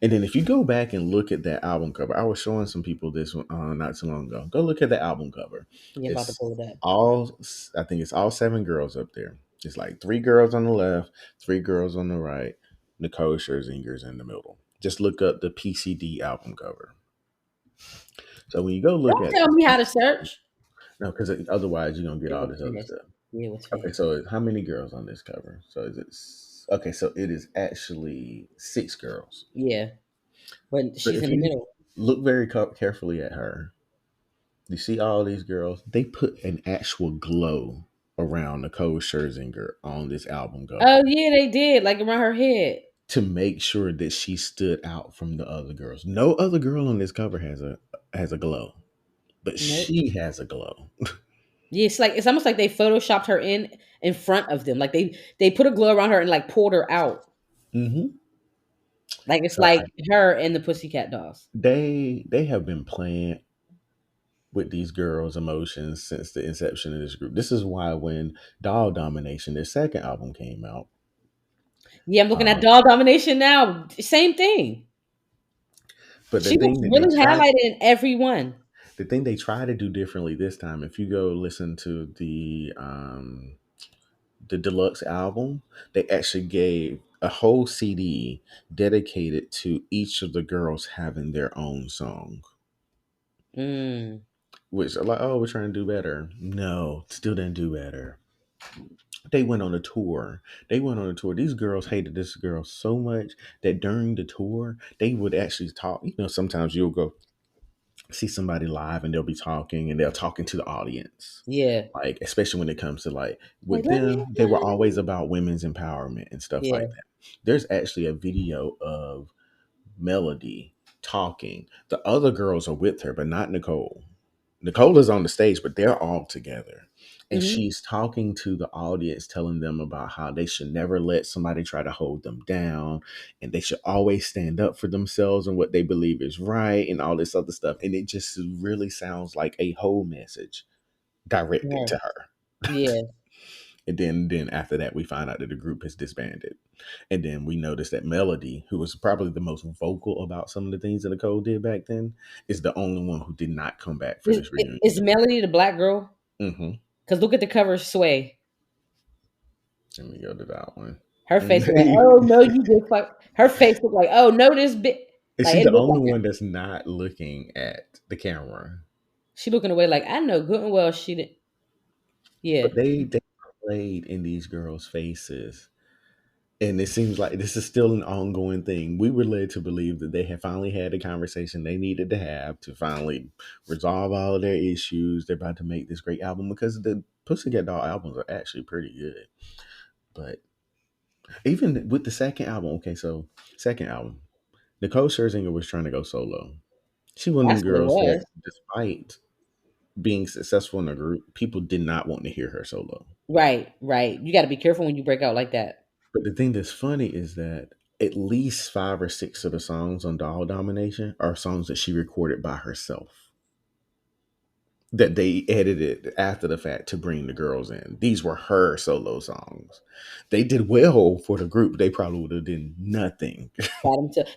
And then if you go back and look at that album cover, I was showing some people this not too long ago. Go look at the album cover. Yeah, about to It's pull that. all, I think it's all 7 girls up there. It's like 3 girls on the left, 3 girls on the right. Nicole Scherzinger's in the middle. Just look up the PCD album cover. So when you go look Don't at tell me how to search. no, because otherwise you're gonna get It all was this other fast. stuff. Yeah, it was Okay, fast. so how many girls on this cover? So is it okay? So it is actually 6 girls. Yeah, but But she's if in the you middle. look very carefully at her, you see all these girls. They put an actual glow around Nicole Scherzinger on this album Oh cover yeah, they did. Like around her head. to make sure that she stood out from the other girls. No other girl on this cover has a glow, but Nope. she has a glow. Yeah, it's like it's almost like they photoshopped her in front of them. Like they put a glow around her and like pulled her out. Hmm. Like it's So like her and the Pussycat Dolls. they have been playing with these girls' emotions since the inception of this group. This is why when Doll Domination, their second album came out, Yeah, I'm looking at um, Doll Domination now. Same thing. but She was really highlighted in every one. the thing they try to do differently this time, if you go listen to the deluxe album, they actually gave a whole CD dedicated to each of the girls having their own song. Mm. Which are like, oh, we're trying to do better. No, still didn't do better. They went on a tour. They went on a tour. These girls hated this girl so much that during the tour, they would actually talk. You know, sometimes you'll go see somebody live and they'll be talking and they're talking to the audience. Yeah. Like, especially when it comes to like Like with let me them, they were have always it. about women's empowerment and stuff Yeah. like that. There's actually a video of Melody talking. The other girls are with her, but not Nicole. Nicole is on the stage, but they're all together. And Hmm. she's talking to the audience, telling them about how they should never let somebody try to hold them down and they should always stand up for themselves and what they believe is right and all this other stuff. And it just really sounds like a whole message directed Yeah. to her. Yeah. And then after that, we find out that the group has disbanded. And then we notice that Melody, who was probably the most vocal about some of the things that Nicole did back then, is the only one who did not come back for Is, this reunion is tour. Melody the black girl? Hmm. Because look at the cover, Sway. Let me go to that one. Her face was like, oh Is no, you just fuck. Her face looked like, oh no, this bit. Like she it the looked only like one that's not looking at the camera? she looking away. Like I know good and well she didn't. Yeah. But they played in these girls' faces. And it seems like this is still an ongoing thing. We were led to believe that they had finally had the conversation they needed to have to finally resolve all of their issues. They're about to make this great album because the Pussycat Doll albums are actually pretty good. But even with the second album, okay, so second album, Nicole Scherzinger was trying to go solo. She was one of That's them what it girls that, was. despite being successful in a group, people did not want to hear her solo. Right, right. You got to be careful when you break out like that. But the thing that's funny is that at least 5 or 6 of the songs on Doll Domination are songs that she recorded by herself that they edited after the fact to bring the girls in. These were her solo songs. They did well for the group. They probably would have done nothing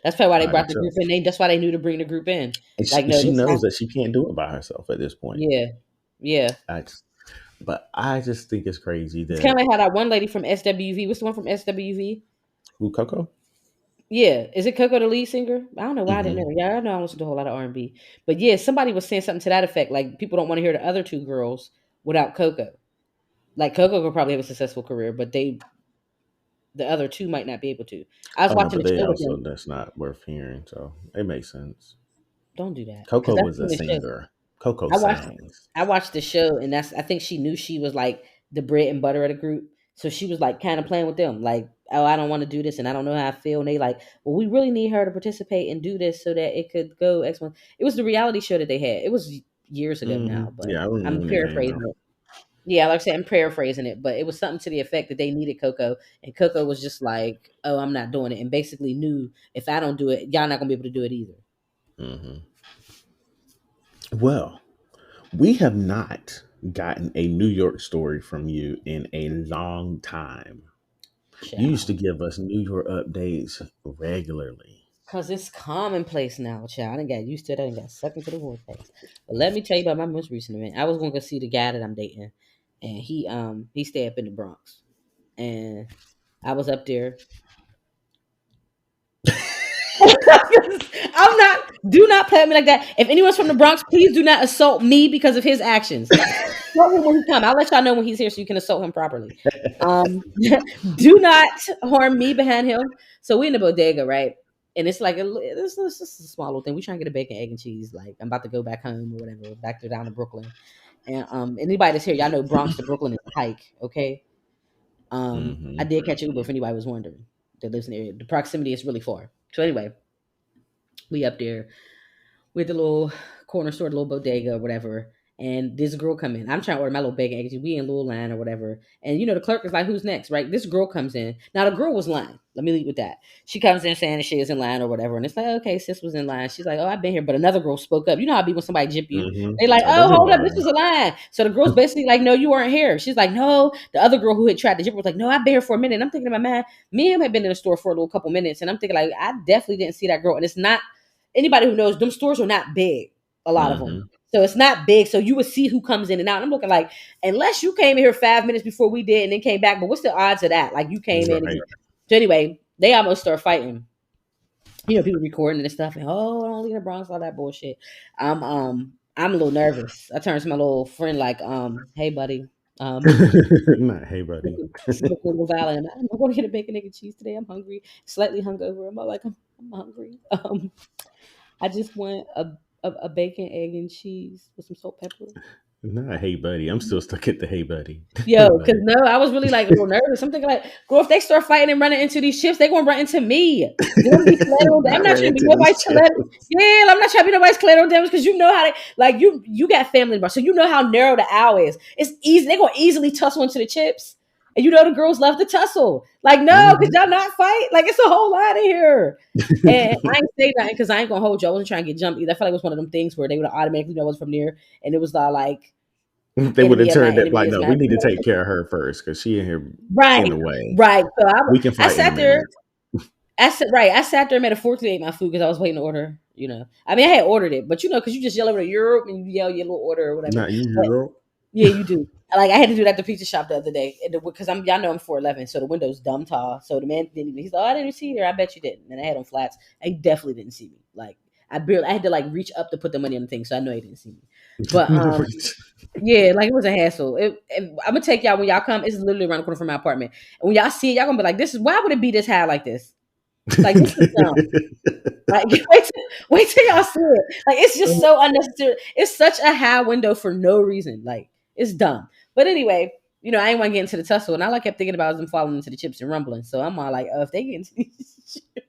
That's probably why they by brought the group themselves. in. That's why they knew to bring the group in. And Like, no, she this has. knows that she can't do it by herself at this point. Yeah, yeah. I just, but I just think it's crazy It's kind that of like how that one lady from SWV. What's the one from SWV? who Coco. Yeah, is it Coco the lead singer? I don't know why I didn't Hmm. know. Yeah, I know I listen to a whole lot of R&B, but yeah, somebody was saying something to that effect. Like people don't want to hear the other two girls without Coco. Like Coco could probably have a successful career, but the other two might not be able to. I was Oh no, watching but the they show with also them. that's not worth hearing. So it makes sense. Don't do that because Coco that's was a when the show. singer. Coco I watched sings. I watched the show, and I think she knew she was like the bread and butter of the group, so she was like kind of playing with them, like, oh, I don't want to do this, and I don't know how I feel, and they like, well, we really need her to participate and do this so that it could go X one. It was the reality show that they had. It was years ago now, but Yeah, I remember I'm when it came paraphrasing out. it. Yeah, like I said, I'm paraphrasing it, but it was something to the effect that they needed Coco, and Coco was just like, "Oh, I'm not doing it," and basically knew if I don't do it, y'all not gonna be able to do it either. Hmm. Well, we have not gotten a New York story from you in a long time. You used to Child. give us New York updates regularly. Cause it's commonplace now, child. I done got used to it. I done got sucked into the vortex. But let me tell you about my most recent event. I was gonna go see the guy that I'm dating, and he stayed up in the Bronx, and I was up there. I'm not. Do not play with me like that. If anyone's from the Bronx, please do not assault me because of his actions. Assault him when he come. I'll let y'all know when he's here so you can assault him properly. Do not harm me behind him. So we in the bodega, right? And it's like it's just a small little thing. We trying to get a bacon, egg, and cheese. Like I'm about to go back home or whatever, back to down to Brooklyn. And anybody that's here, y'all know Bronx to Brooklyn is a hike. Okay. I Hmm. did catch an Uber if anybody was wondering that lives in the area. The proximity is really far. So anyway, we up there with the little corner store, the little bodega or whatever. And this girl come in. I'm trying to order my little bacon eggs. We in a little line or whatever. And the clerk is like, "Who's next?" Right? This girl comes in. Now the girl was lying. Let me lead with that. She comes in saying that she is in line or whatever. And it's like, okay, sis was in line. She's like, "Oh, I've been here." But another girl spoke up. You know how it be when somebody jip you. Hmm. They like, Oh, "Oh, don't be hold up, this was lying. a line." So the girl's basically like, "No, you weren't here." She's like, "No." The other girl who had tried to jip her was like, "No, I've been here for a minute." And I'm thinking in my mind, me and him had been in the store for a little couple minutes. And I'm thinking like, I definitely didn't see that girl. And it's not anybody who knows them stores are not big, a lot of them. Hmm. So it's not big. So you would see who comes in and out. And I'm looking like, unless you came in here 5 minutes before we did and then came back, but what's the odds of that? Like you came in again. Right. So anyway, they almost start fighting. People recording and stuff, and oh, I don't leave the Bronx, all that bullshit. I'm a little nervous. I turned to my little friend like, hey buddy, Not, hey, buddy. look a little violent. I'm going to get a bacon, egg, and cheese today. I'm hungry, slightly hungover. I'm hungry. I just want a bacon, egg, and cheese with some salt, pepper. Not, hey, buddy. I'm still stuck at the hey, buddy. Hey, Yo, cause buddy. no, I was really like a little nervous. I'm thinking like, girl, if they start fighting and running into these ships, they gonna run into me. They're gonna be collateral. I'm Not not right trying to be into nobody's these collateral. chips. Yeah, I'm not trying to be nobody's collateral damage because you know how they like you got family members, so you know how narrow the aisle is. It's easy. They're gonna easily tussle into the chips. And the girls love to tussle. Like, no, because Hmm. y'all not fight. Like, it's a whole lot in here. And I ain't say nothing because I ain't gonna hold you. I wasn't trying to get jumped either. I felt like it was one of them things where they would automatically know I was from there. And it was like They would have enemy of my turned it enemy like, is no, my we need to take care of her first because she in here in right, the way. right. So We can I fight in a sat there. minute. I said right. I sat there metaphorically ate my food because I was waiting to order. I mean, I had ordered it, but because you just yell over to Europe and you yell your little order or whatever. Not you, But girl. yeah, you do. Like I had to do that at the pizza shop the other day because y'all know I'm 4'11", so the window's dumb tall. So the man didn't even. He's like, "Oh, I didn't see you there. I bet you didn't." And I had on flats. He definitely didn't see me. Like I had to like reach up to put the money on the thing, so I know he didn't see me. But yeah, like it was a hassle. I'm gonna take y'all when y'all come. It's literally around the corner from my apartment. And when y'all see it, y'all gonna be like, "This is why would it be this high like this? Like this is dumb. Like wait till y'all see it. Like it's just so unnecessary. It's such a high window for no reason. Like it's dumb. But anyway, I ain't want to get into the tussle, and all I kept thinking about was them falling into the chips and rumbling. So I'm all like, "Oh, if they get into these chips,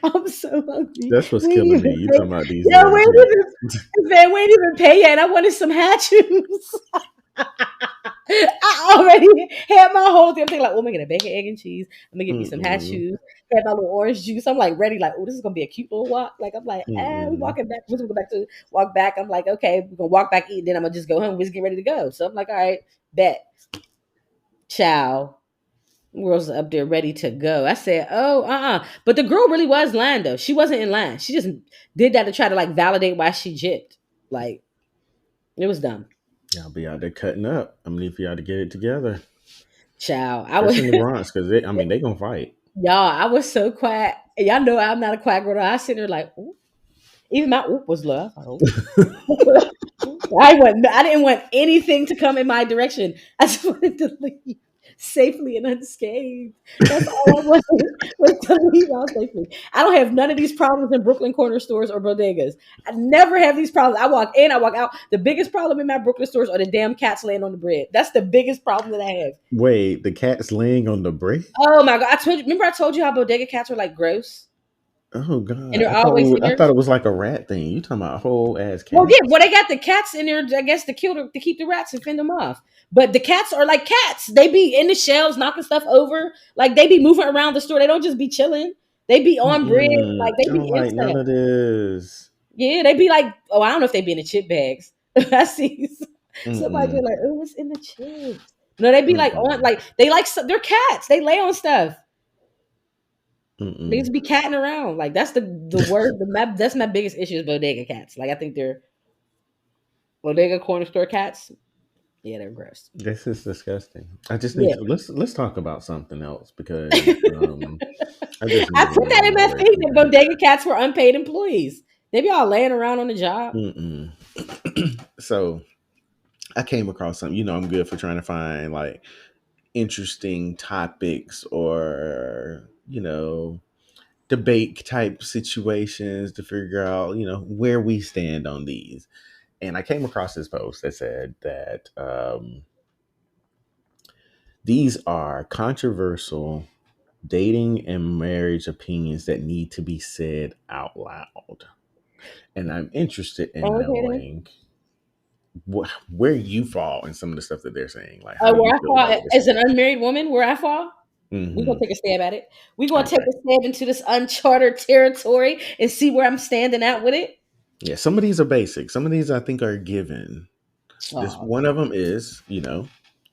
I'm so hungry. That's what's We ain't killing me. even You pay. talking about these Yo, damn we ain't chips. even man, we ain't even pay yet. And I wanted some hat shoes. I already had my whole thing. I'm thinking like, oh, I'm gonna get a bacon, egg, and cheese. I'm gonna get me some hat Mm-mm. shoes. Had my little orange juice. I'm like ready, like, oh, this is gonna be a cute little walk. Like I'm like, we Mm-mm. walking back. We're gonna go back to walk back. I'm like, okay, we're gonna walk back, eat, then I'm gonna just go home. We just get ready to go. So I'm like, all right, bet. Ciao. Girls up there ready to go. I said, oh, But the girl really was lying though. She wasn't in line. She just did that to try to like validate why she jipped. Like it was dumb. Y'all be out there cutting up. I'm need for y'all to get it together. Ciao. I was Especially in the Bronx, because they gonna fight. y'all, I was so quiet. Y'all know I'm not a quiet girl. I was sitting there like, ooh. Even my oop was love. I didn't want anything to come in my direction. I just wanted to leave. safely and unscathed. That's all I wanted was to leave out safely. I don't have none of these problems in Brooklyn corner stores or bodegas. I never have these problems. I walk in, I walk out. The biggest problem in my Brooklyn stores are the damn cats laying on the bread. That's the biggest problem that I have. Wait, the cat's laying on the bread? Oh my god! Remember I told you how bodega cats are like gross Oh and God, they're always in I there. thought it was like a rat thing. You talking about a whole ass Well, yeah, cats? well, they got the cats in there, I guess, to keep the rats and fend them off. But the cats are like cats. They be in the shelves knocking stuff over. Like they be moving around the store. They don't just be chilling. They be on bread. Mm-mm. Like they I be don't in like none stuff. of this. Yeah, they be like, oh, I don't know if they be in the chip bags. I see somebody be Mm-mm. like, oh, it's in the chips. No, they be like on, Mm-mm. like they like they're cats. They lay on stuff. They Mm-mm. just be catting around. Like that's the word. That's my biggest issue is bodega cats. Like I think they're bodega corner store cats. Yeah, they're gross. This is disgusting. I just need Yeah. to let's talk about something else because I just I need to put get that on in my my way thing from that that. bodega cats were unpaid employees. They be all laying around on the job. Mm-mm. So I came across something. You know, I'm good for trying to find like interesting topics or debate type situations to figure out where we stand on these. And I came across this post that said that these are controversial dating and marriage opinions that need to be said out loud. And I'm interested in Okay then. knowing where you fall in some of the stuff that they're saying. Like, how do you Where I feel about fall what they're as saying? an unmarried woman, where I fall, we're gonna Hmm. take a stab at it. We're gonna take Okay. a stab into this uncharted territory and see where I'm standing at with it. Yeah, some of these are basic. Some of these I think are given. This Oh, one of them is,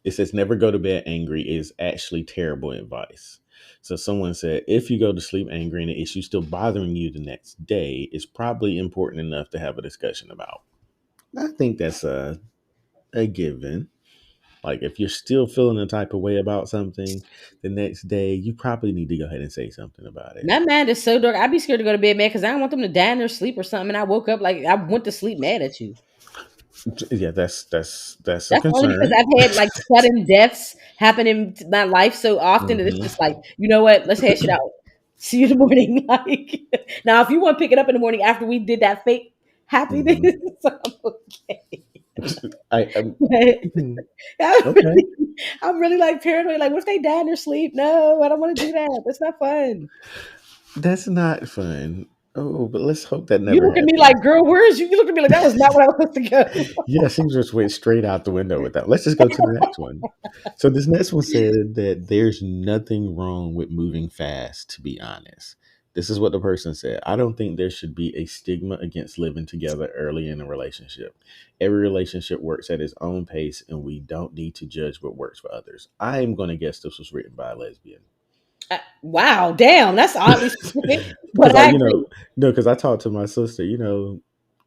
it says never go to bed angry is actually terrible advice. So someone said if you go to sleep angry and the issue still bothering you the next day, it's probably important enough to have a discussion about. I think that's a given. Like if you're still feeling the type of way about something the next day, you probably need to go ahead and say something about it. my mind is so dark. I'd be scared to go to bed, man, because I don't want them to die in their sleep or something. And I woke up like I went to sleep mad at you. Yeah, that's a That's only because concern. I've had like sudden deaths happen in my life so often that it's Hmm. just like, you know what? Let's hash it out. See you in the morning. Like now, if you want to pick it up in the morning after we did that fake happiness, Hmm. I'm okay. I But hmm, I'm okay. I'm really like paranoid. Like, what if they die in their sleep? No, I don't want to do that. That's not fun. That's not fun. Oh, but let's hope that You never look at me like, happens. girl, where is you? You look at me like that was not where I was supposed to go. Yeah, she just went straight out the window with that. Let's just go to the next one. So this next one said that there's nothing wrong with moving fast, to be honest. This is what the person said. I don't think there should be a stigma against living together early in a relationship. Every relationship works at its own pace, and we don't need to judge what works for others. I am going to guess this was written by a lesbian. Wow, damn, that's oddly specific, Because but I agree. no, because I talked to my sister.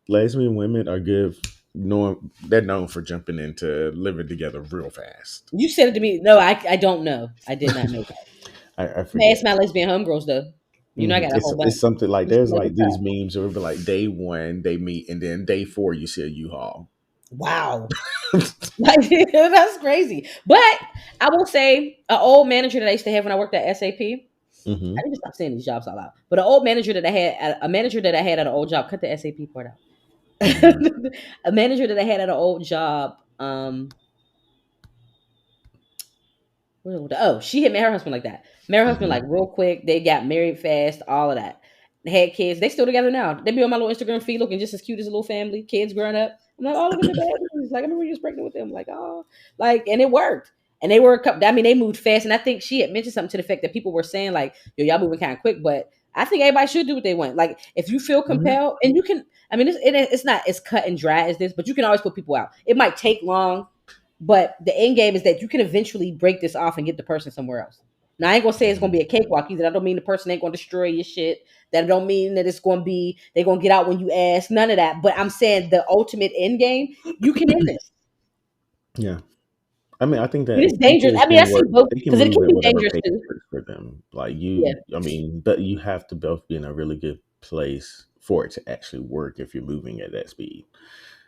Lesbian women are good. They're known for jumping into living together real fast. You said it to me. No, I don't know. I did not know that. I I asked forget. my lesbian homegirls though. You know, I got a whole bunch. It's something like Just there's like a like these child. memes where it'll be like day one they meet and then day four you see a U-Haul. Wow, like that's crazy. But I will say, an old manager that I used to have when I worked at SAP. I Hmm. need to stop saying these jobs out loud. But an old manager that I had, a manager that I had at an old job, cut the SAP part out. Hmm. A manager that I had at an old job. Oh, she had met her husband like that. Met her husband Hmm. like real quick. They got married fast. All of that. They had kids. They still together now. They be on my little Instagram feed looking just as cute as a little family. Kids growing up. I'm like, oh, look at the babies. Like I remember you was pregnant with them. Like oh, like and it worked. And they were a couple. I mean, they moved fast. And I think she had mentioned something to the effect that people were saying like, yo, y'all moving kind of quick. But I think everybody should do what they want. Like if you feel Hmm. compelled, and you can. I mean, it's not as cut and dry as this, but you can always put people out. It might take long, but the end game is that you can eventually break this off and get the person somewhere else. Now I ain't gonna say it's gonna be a cakewalk either. That don't mean the person ain't gonna destroy your shit. That don't mean that it's gonna be they're gonna get out when you ask. None of that. But I'm saying the ultimate end game, you can end this. Yeah, I mean, I think But that it's if dangerous. people I mean, I can see work, both they can because it move can at be whatever dangerous pace too. works for them. Like Yeah. I mean, but you have to both be in a really good place for it to actually work if you're moving at that speed.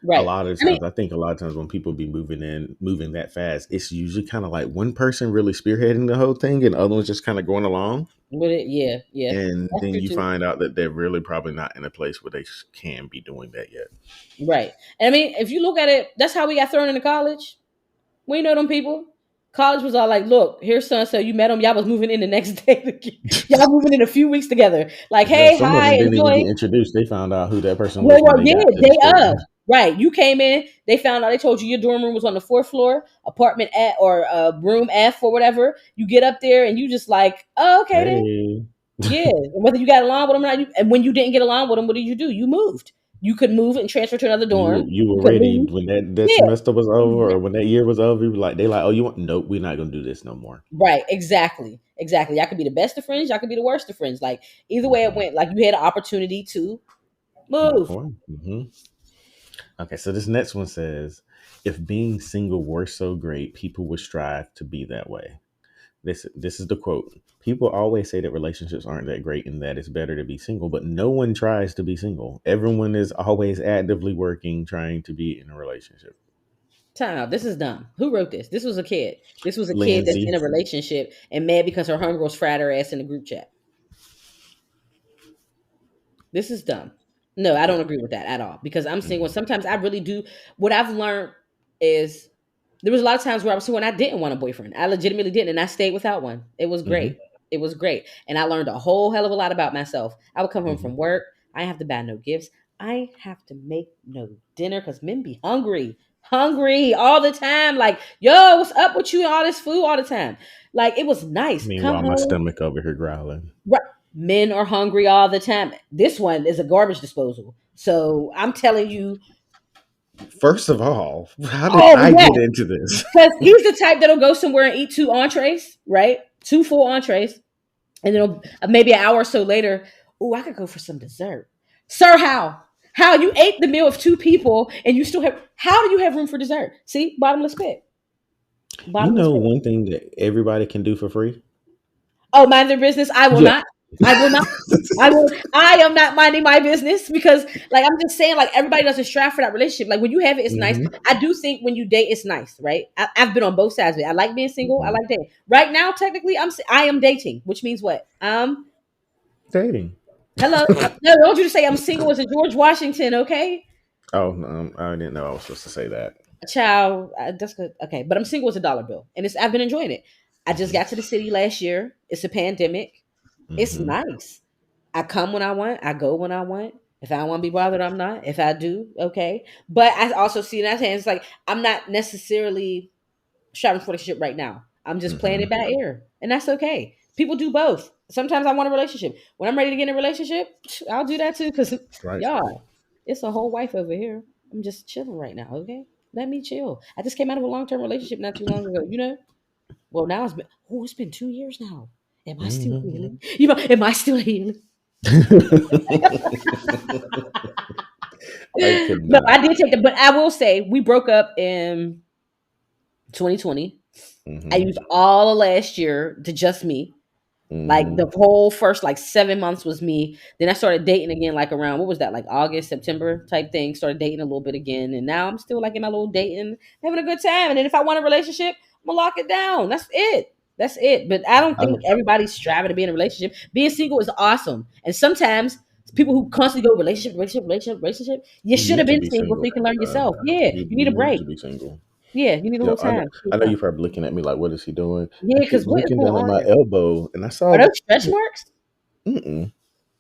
A Right. lot of I mean, times, I think a lot of times when people be moving that fast, it's usually kind of like one person really spearheading the whole thing and the other one's just kind of going along. with it, yeah, yeah, And that's then true you too. find out that they're really probably not in a place where they can be doing that yet. Right. And I mean, if you look at it, that's how we got thrown into college. We know them people. College was all like, look, here's son. So you met him. Y'all was moving in the next day. Y'all moving in a few weeks together. Like, Hell, hey, some of hi, them didn't even enjoy. get introduced. They found out who that person was when Well, they yeah, got to the day store. of. Right. You came in, they found out, they told you your dorm room was on the fourth floor, apartment at or room F or whatever. You get up there and you just like, oh, okay then. Hey, Yeah. And whether you got along with them or not, and when you didn't get along with them, what did you do? You moved. You could move and transfer to another dorm. you You were could ready leave. when that Yeah. semester was over or when that year was over. You were like, they like, oh, you want? Nope, we're not gonna do this no more. Right, exactly. Exactly. Y'all could be the best of friends, y'all could be the worst of friends. Like either way it Hmm. went, like you had an opportunity to Walk move. away. Hmm. Okay, so this next one says, if being single were so great, people would strive to be that way. This is the quote. People always say that relationships aren't that great and that it's better to be single, but no one tries to be single. Everyone is always actively working, trying to be in a relationship. Time out. This is dumb. Who wrote this? This was a kid. This was a kid that's in Lindsay. a relationship and mad because her homegirls fried her ass in the group chat. This is dumb. No, I don't agree with that at all because I'm single. And Hmm. sometimes I really do. What I've learned is there was a lot of times where I was single and I didn't want a boyfriend. I legitimately didn't, and I stayed without one. It was Hmm. great. It was great, and I learned a whole hell of a lot about myself. I would come home Hmm. from work. I have to buy no gifts. I have to make no dinner because men be hungry, hungry all the time. Like, yo, what's up with you and all this food all the time? Like, it was nice. Come Meanwhile, my home. stomach over here growling. Right. Men are hungry all the time. This one is a garbage disposal. So I'm telling you, First of all, how did oh I yeah, get into this? because he's the type that'll go somewhere and eat two entrees, right? Two full entrees, and then maybe an hour or so later, oh, I could go for some dessert. Sir, how? How you ate the meal of two people and you still have? How do you have room for dessert? See, bottomless pit, You bottomless know pit. one thing that everybody can do for free? Oh, mind their business. I will Yeah. not. I will not. I will. I am not minding my business because, like, I'm just saying, like, everybody doesn't strive for that relationship. Like, when you have it, it's nice. Hmm. I do think when you date, it's nice, right? I've been on both sides of it. I like being single. I Hmm. like dating. Right now, technically, I am dating, which means what? Dating. Hello. No, I don't want you to say I'm single as a George Washington, okay? Oh, no, I didn't know I was supposed to say that. Child, that's good. Okay, but I'm single as a dollar bill, and I've been enjoying it. I just got to the city last year. It's a pandemic. It's Hmm. nice. I come when I want. I go when I want. If I don't want to be bothered, I'm not. If I do, okay. But I also see that it's like I'm not necessarily striving for a relationship right now. I'm just playing it Hmm. by ear, and that's okay. People do both. Sometimes I want a relationship. When I'm ready to get in a relationship, I'll do that too. Because Right. y'all, it's a whole wife over here. I'm just chilling right now. Okay, let me chill. I just came out of a long term relationship not too long ago. You know. Well, now it's been 2 years now. Am I still Hmm. healing? You know, am I still healing? I could No, not. I did take the, but I will say we broke up in 2020. I Hmm. used all of last year to just me. Like Hmm. the whole first like 7 months was me. Then I started dating again, like around what was that, like August, September type thing. Started dating a little bit again, and now I'm still like in my little dating, having a good time. And then if I want a relationship, I'm gonna lock it down. That's it. That's it. But I don't think I, everybody's striving to be in a relationship. Being single is awesome, and sometimes people who constantly go relationship, you you should need have to been be single so single. you can learn yourself. Yeah, you need You a need break. to be single. Yeah, you need a Yeah, little time. I know you're probably looking at me like, what is he doing? Yeah, I because keep what is looking going down at on my there? elbow and I saw Are those the. stretch marks? Mm-mm,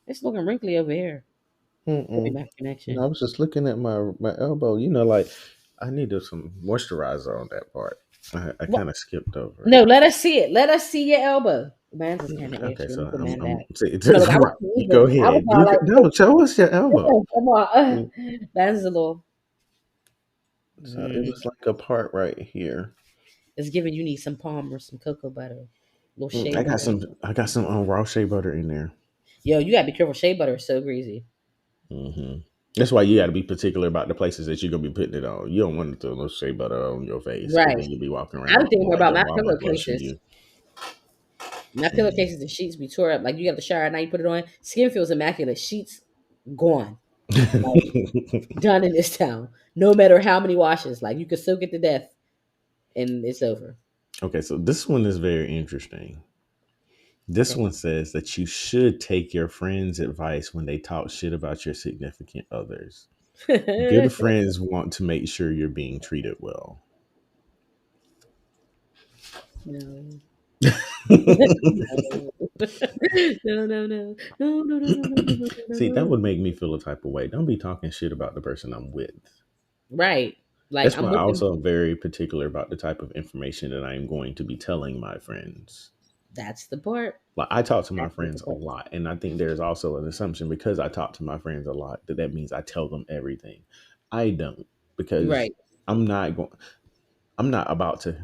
It's looking wrinkly over here. Maybe mm-mm. my No, I connection. was just looking at my elbow. Like I needed some moisturizer on that part. I What? kind of skipped over it. No, let us see it. Let us see your elbow. Mine's is kind of Okay, ashy. Let so me put mine I'm back. see, No, look, I was go sneezing. I was ahead. all like, No, show us your elbow. come on. Mm. Mine's is a little. So it was like a part right here. It's giving you need some palm or some cocoa butter, a little shea I got butter. some raw shea butter in there. Yo, you gotta be careful. Shea butter is so greasy. Hmm. That's why you got to be particular about the places that you're gonna be putting it on. You don't want to throw no shea butter on your face because Right. then you'll be walking I around was thinking looking more like about your my mama roasting pillowcases. you. My Mm. pillowcases and sheets be tore up. Like you got the shower at night, you put it on. Skin feels immaculate. Sheets gone. Like, done in this town. No matter how many washes, like you could soak it to death, and it's over. Okay, so this one is very interesting. This Okay. one says that you should take your friends' advice when they talk shit about your significant others. Good friends want to make sure you're being treated well. No. No. No, no, no. No, no, no, no, no, no, no, no, See, that no. would make me feel a type of way. Don't be talking shit about the person I'm with. Right. Like That's I'm why I with them. also am very particular about the type of information that I am going to be telling my friends. That's the part. Like I talk to my That's the friends a part. lot, and I think there's also an assumption because I talk to my friends a lot that that means I tell them everything. I don't because Right. I'm not going. I'm not about to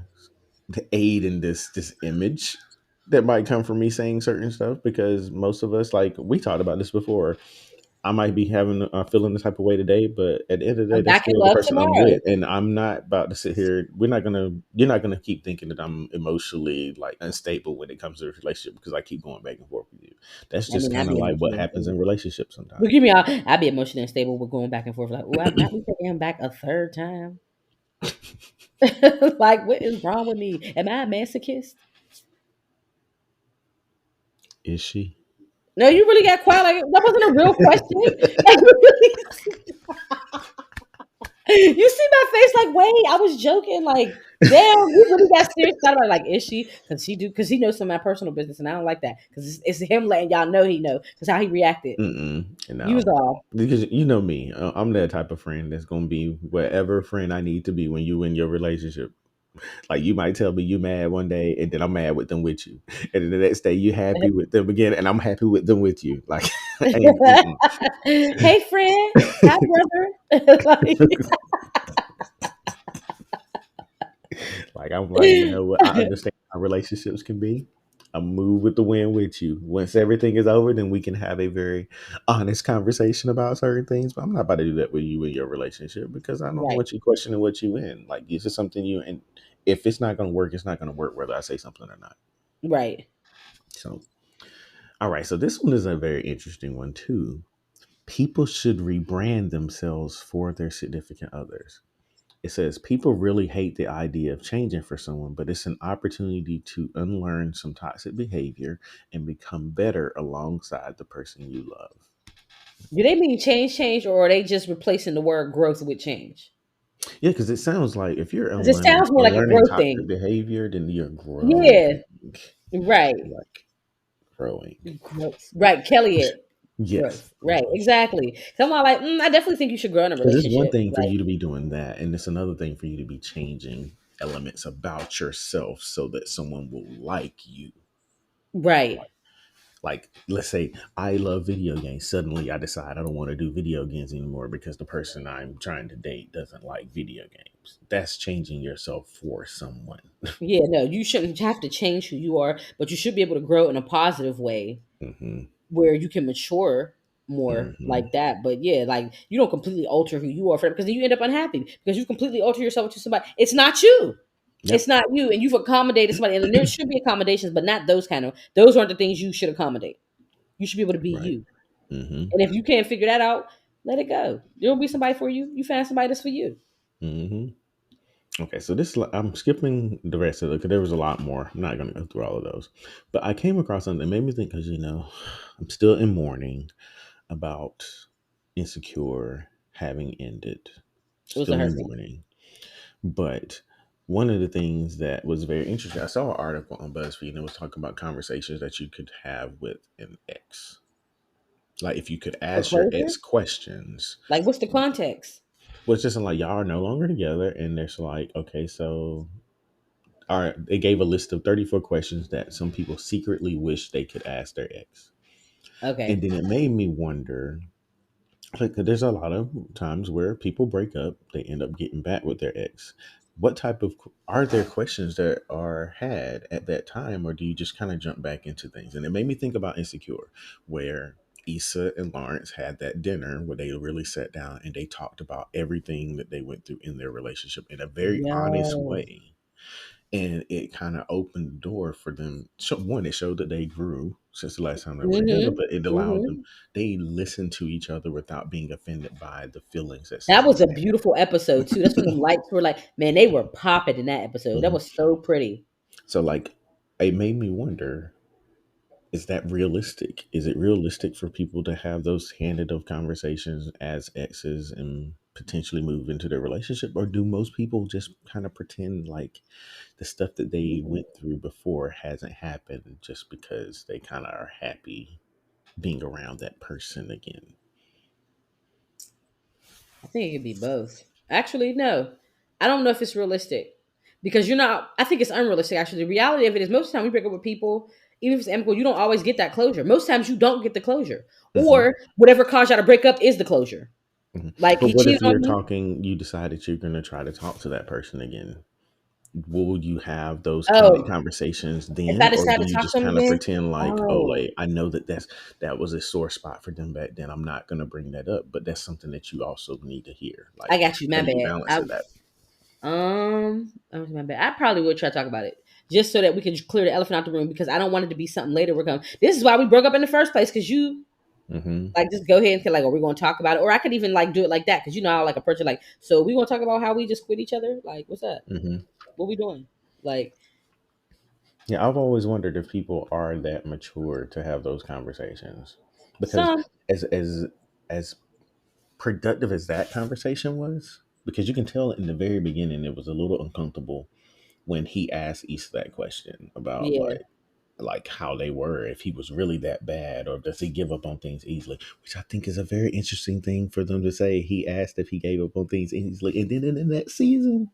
aid in this image that might come from me saying certain stuff because most of us, like we talked about this before, I might be having feeling the type of way today, but at the end of the day, I'm that's back in still the love person I'm tomorrow. with, and I'm not about to sit here. We're not gonna. You're not gonna keep thinking that I'm emotionally like unstable when it comes to a relationship because I keep going back and forth with you. That's I just mean, I'd kind of be like what emotionally happens in unstable. relationships But sometimes. give me all. I'd be emotionally unstable with going back and forth. Like, oh, I'm not we taking him back a third time. Like, what is wrong with me? Am I a masochist? Is she? No, you really got quiet. Like that wasn't a real question. Like, you really, you see my face? Like, wait, I was joking. Like, damn, you really got serious about it. Like, is she? Because she do. Because he knows some of my personal business, and I don't like that. Because it's him letting y'all know he know. Because how he reacted. Mm-mm. You was No, all because you know me, I'm that type of friend that's gonna be whatever friend I need to be when you in your relationship. Like you might tell me you mad one day, and then I'm mad with them with you, and then the next day you happy with them again, and I'm happy with them with you. Like, ain't mm-mm. hey friend, hi brother. Like, Like I'm like, you know what? I understand how relationships can be. I move with the wind with you. Once everything is over, then we can have a very honest conversation about certain things. But I'm not about to do that with you in your relationship because I don't right, want you questioning what you in. Like it's just something you and if it's not going to work, it's not going to work whether I say something or not. right. So, all right. So this one is a very interesting one too. People should rebrand themselves for their significant others. It says people really hate the idea of changing for someone, but it's an opportunity to unlearn some toxic behavior and become better alongside the person you love. Do they mean change, or are they just replacing the word growth with change? Yeah, because it sounds like if you're Because it sounds more like a unlearning growth toxic thing. behavior, then you're growing, Yeah, right. like growing. Growth. Right, Kelly it. Yes, Growth. Right, exactly. So I'm all like, I definitely think you should grow in a because it's one relationship. thing for Like, you to be doing that, and it's another thing for you to be changing elements about yourself so that someone will like you. right. Like let's say I love video games, suddenly I decide I don't want to do video games anymore because the person I'm trying to date doesn't like video games. That's changing yourself for someone. Yeah, no, you shouldn't have to change who you are, but you should be able to grow in a positive way Hmm. where you can mature more Hmm. like that. But yeah, like you don't completely alter who you are for because then you end up unhappy because you completely alter yourself to somebody. It's not you. It's Yep. not you, and you've accommodated somebody, and there should be accommodations, but not those kind of. Those aren't the things you should accommodate. You should be able to be Right. you, Hmm. and if you can't figure that out, let it go. There will be somebody for you. You find somebody that's for you. Hmm. Okay, so this I'm skipping the rest of it because there was a lot more. I'm not going to go through all of those, but I came across something that made me think because I'm still in mourning about insecure having ended. It was a Still in hurtful. mourning. But one of the things that was very interesting, I saw an article on BuzzFeed and it was talking about conversations that you could have with an ex. Like if you could For ask your closure, ex questions, like what's the context? which isn't like y'all are no longer together, and there's like, okay, so all right, they gave a list of 34 questions that some people secretly wish they could ask their ex. And Okay, then it made me wonder like there's a lot of times where people break up, they end up getting back with their ex. What type of are there questions that are had at that time, or do you just kind of jump back into things? And it made me think about Insecure, where Issa and Lawrence had that dinner where they really sat down and they talked about everything that they went through in their relationship in a very honest yo, way. And it kind of opened the door for them. One, it showed that they grew since the last time they were together, Mhm. but it allowed them, Mhm. they listened to each other without being offended by the feelings that That someone was a had. beautiful episode too. That's when the lights were like, man, they were popping in that episode. That Mhm. was so pretty. So, like, it made me wonder, is that realistic? Is it realistic for people to have those candid of conversations as exes and potentially move into their relationship? Or do most people just kind of pretend like the stuff that they Mm. went through before hasn't happened just because they kind of are happy being around that person again? I think it could be both. Actually, no. I don't know if it's realistic because you're not. I think it's unrealistic. Actually, the reality of it is most of the time we break up with people, even if it's amicable, you don't always get that closure. Most times you don't get the closure, Hmm. or whatever caused y'all to break up is the closure. Hmm. Like But he what cheated if on you're me. talking, you decided you're going to try to talk to that person again? Will you have those candid Oh, conversations if I then, or decide do to you talk just to him kind of again, pretend like, oh, oh, like I know that that was a sore spot for them back then, I'm not going to bring that up, but that's something that you also need to hear? I Like, got you. how My do you bad. balance that? That was my bad. I probably would try to talk about it just so that we can clear the elephant out the room because I don't want it to be something later. We're going. This is why we broke up in the first place because you Hmm. like just go ahead and feel like, are we going to talk about it? Or I could even like do it like that because you know how like a person like, so we want to talk about how we just quit each other. Like, what's up? Hmm. What we doing? Like Yeah, I've always wondered if people are that mature to have those conversations, because some, as productive as that conversation was, because you can tell in the very beginning it was a little uncomfortable when he asked Issa that question about yeah. like how they were, if he was really that bad, or does he give up on things easily, which I think is a very interesting thing for them to say. He asked if he gave up on things easily, and then in that season,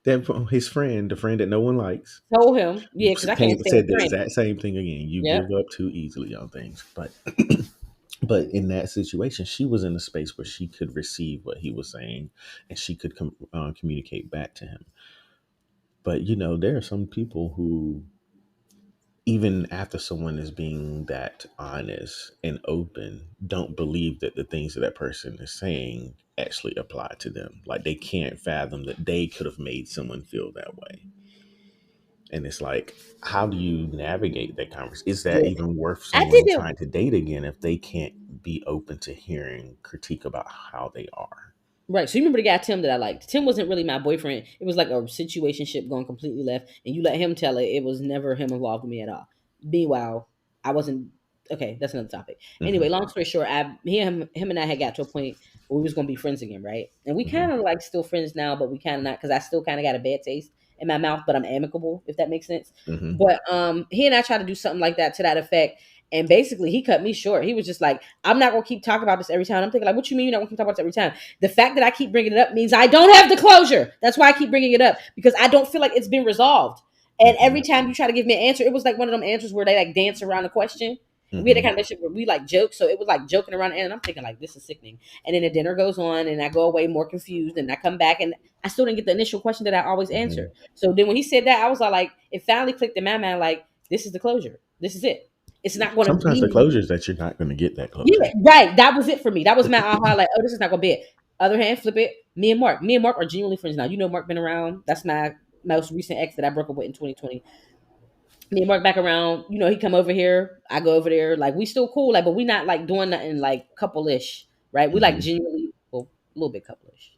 that his friend, the friend that no one likes, Told him, yeah, because I can't stand said the Frank. exact same thing again. You Yep. give up too easily on things, but but in that situation, she was in a space where she could receive what he was saying, and she could communicate back to him. But there are some people who, even after someone is being that honest and open, don't believe that the things that person is saying actually apply to them. Like, they can't fathom that they could have made someone feel that way. And it's like, how do you navigate that conversation? Is that Yeah. even worth I someone didn't. trying to date again if they can't be open to hearing critique about how they are? Right. So you remember the guy Tim that I liked. Tim wasn't really my boyfriend. It was like a situationship going completely left, and you let him tell it. It was never him involved with me at all. Meanwhile, I wasn't. Okay, that's another topic. Hmm. Anyway, long story short, him and I had got to a point where we was gonna be friends again, right? And we Hmm. kind of like still friends now, but we kind of not because I still kind of got a bad taste in my mouth, but I'm amicable if that makes sense. Hmm. But he and I tried to do something like that to that effect, and basically he cut me short. He was just like, "I'm not gonna keep talking about this every time." I'm thinking like, "What you mean you're not gonna keep talking about this every time?" The fact that I keep bringing it up means I don't have the closure. That's why I keep bringing it up because I don't feel like it's been resolved. And Hmm. every time you try to give me an answer, it was like one of them answers where they like dance around the question. And we had that Hmm. kind of relationship where we like joke, so it was like joking around. And I'm thinking like this is sickening. And then the dinner goes on, and I go away more confused, and I come back, and I still didn't get the initial question that I always answer. Hmm. So then when he said that, I was like, it finally clicked in my mind, like this is the closure. This is it. It's not going to Sometimes the be. closure is that you're not going to get that Yeah, closure. right. That was it for me. That was my aha. Like, oh, this is not gonna be it. Other hand, flip it. Me and Mark. Me and Mark are genuinely friends now. You know, Mark been around. That's my most recent ex that I broke up with in 2020. Me and Mark back around. You know, he come over here. I go over there. Like, we still cool. Like, but we not like doing nothing like couple-ish, right? We like Hmm. genuinely, well, a little bit couple-ish,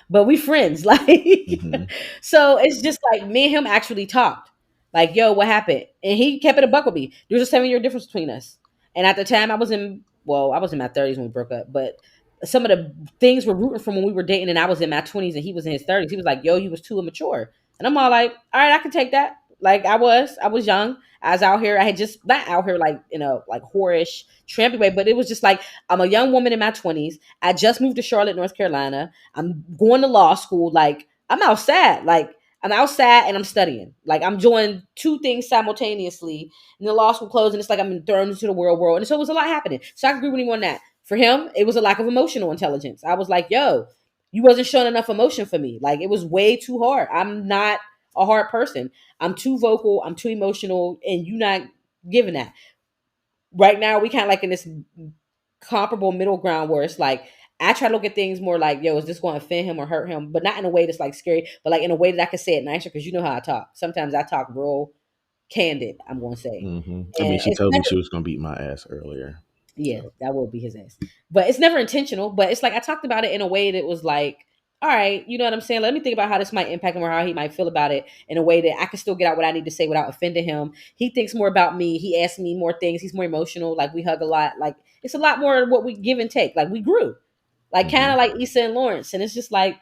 but we friends. Like, Hmm. so it's just like me and him actually talked. Like, yo, what happened? And he kept it a buck with me. There was a 7 year difference between us. And at the time, I was in my 30s when we broke up, but some of the things were rooting from when we were dating, and I was in my 20s and he was in his 30s. He was like, yo, you was too immature. And I'm all like, all right, I can take that. Like I was young. I was out here. I had just not out here like in a like whorish, trampy way, but it was just like I'm a young woman in my 20s. I just moved to Charlotte, North Carolina. I'm going to law school. Like I'm outside. Like I'm outside and I'm studying. Like I'm doing two things simultaneously. And the law school closed, and it's like I'm thrown into the world. And so it was a lot happening. So I agree with him on that. For him, it was a lack of emotional intelligence. I was like, yo, you wasn't showing enough emotion for me. Like it was way too hard. I'm not a hard person. I'm too vocal. I'm too emotional, and you not giving that. Right now, we kind of like in this comparable middle ground where it's like I try to look at things more like, yo, is this going to offend him or hurt him? But not in a way that's like scary, but like in a way that I can say it nicer because you know how I talk. Sometimes I talk real candid, I'm going to say. I And mean, she it's told me never, she was gonna beat my ass earlier. yeah, So that will be his ass. But it's never intentional. But it's like I talked about it in a way that was like, all right, you know what I'm saying? Let me think about how this might impact him or how he might feel about it in a way that I can still get out what I need to say without offending him. He thinks more about me. He asks me more things. He's more emotional. Like we hug a lot. Like it's a lot more what we give and take. Like we grew. Like kind hmm of like Issa and Lawrence. And it's just like,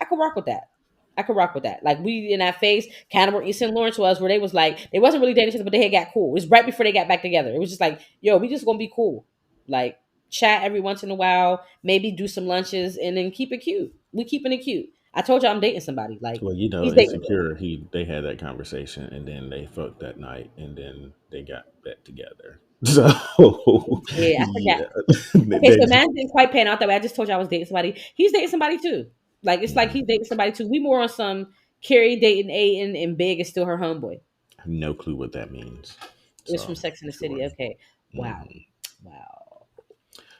I could rock with that. I could rock with that. Like we in that phase, kind of where Issa and Lawrence was, where they was like, they wasn't really dating each other, but they had got cool. It was right before they got back together. It was just like, yo, we just gonna be cool. Like chat every once in a while, maybe do some lunches, and then keep it cute. We keeping it cute. I told you I'm dating somebody. Like Well, you know, he's dating. insecure. They had that conversation, and then they fucked that night, and then they got back together. So Yeah, I forgot. yeah, Okay, they so just man didn't quite pan out that way. I just told you I was dating somebody. He's dating somebody too. Like it's like mhm. he's dating somebody too. We more on some Carrie dating Aiden and Big is still her homeboy. I have no clue what that means. It was from So Sex in the sure, City. Okay. Wow. hmm Wow.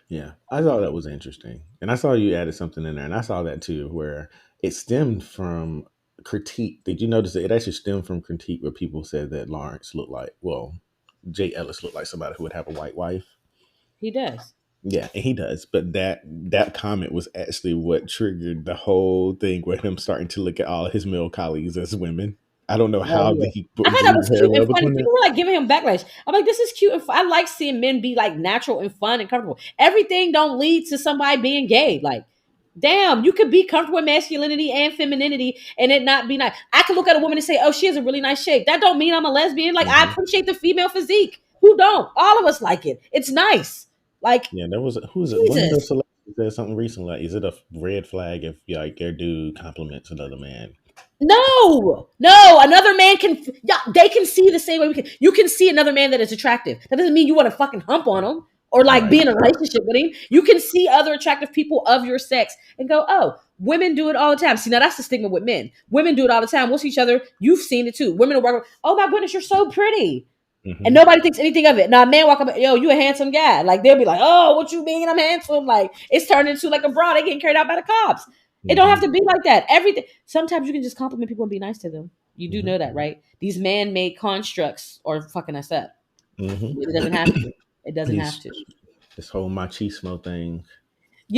yeah, I thought that was interesting, and I saw you added something in there, and I saw that too, where it stemmed from critique. Did you notice that it actually stemmed from critique where people said that Lawrence looked like, well, Jay Ellis looked like somebody who would have a white wife. He does. Yeah, and he does. But that comment was actually what triggered the whole thing with him starting to look at all his male colleagues as women. I don't know Oh how yeah. he I thought that drew was the cute and parallel funny. between that. People were like giving him backlash. I'm like, this is cute and I like seeing men be like natural and fun and comfortable. Everything don't lead to somebody being gay. Like, damn, you could be comfortable with masculinity and femininity and it not be nice. I could look at a woman and say, oh, she has a really nice shape. That don't mean I'm a lesbian. Like, I hmm appreciate the female physique. Who don't? All of us like it. It's nice. Like, Yeah, there was who is it? One of Jesus. those celebrities said something recently. Like, is it a red flag if like their dude compliments another man? No, no, another man can, yeah, they can see the same way we can. You can see another man that is attractive. That doesn't mean you want to fucking hump on him or like be Right. in a relationship with him. You can see other attractive people of your sex and go, oh, women do it all the time. See, now that's the stigma with men. Women do it all the time. We'll see each other. You've seen it too. Women will walk, oh my goodness, you're so pretty. And hmm nobody thinks anything of it. Now, a man walk up, yo, you a handsome guy. Like they'll be like, oh, what you mean? I'm handsome. Like it's turned into like a bra. They getting carried out by the cops. It don't have hmm to be like that. Everything. Sometimes you can just compliment people and be nice to them. You do hmm know that, right? These man-made constructs are fucking us up. hmm It doesn't have to. It doesn't have These to. this whole machismo thing,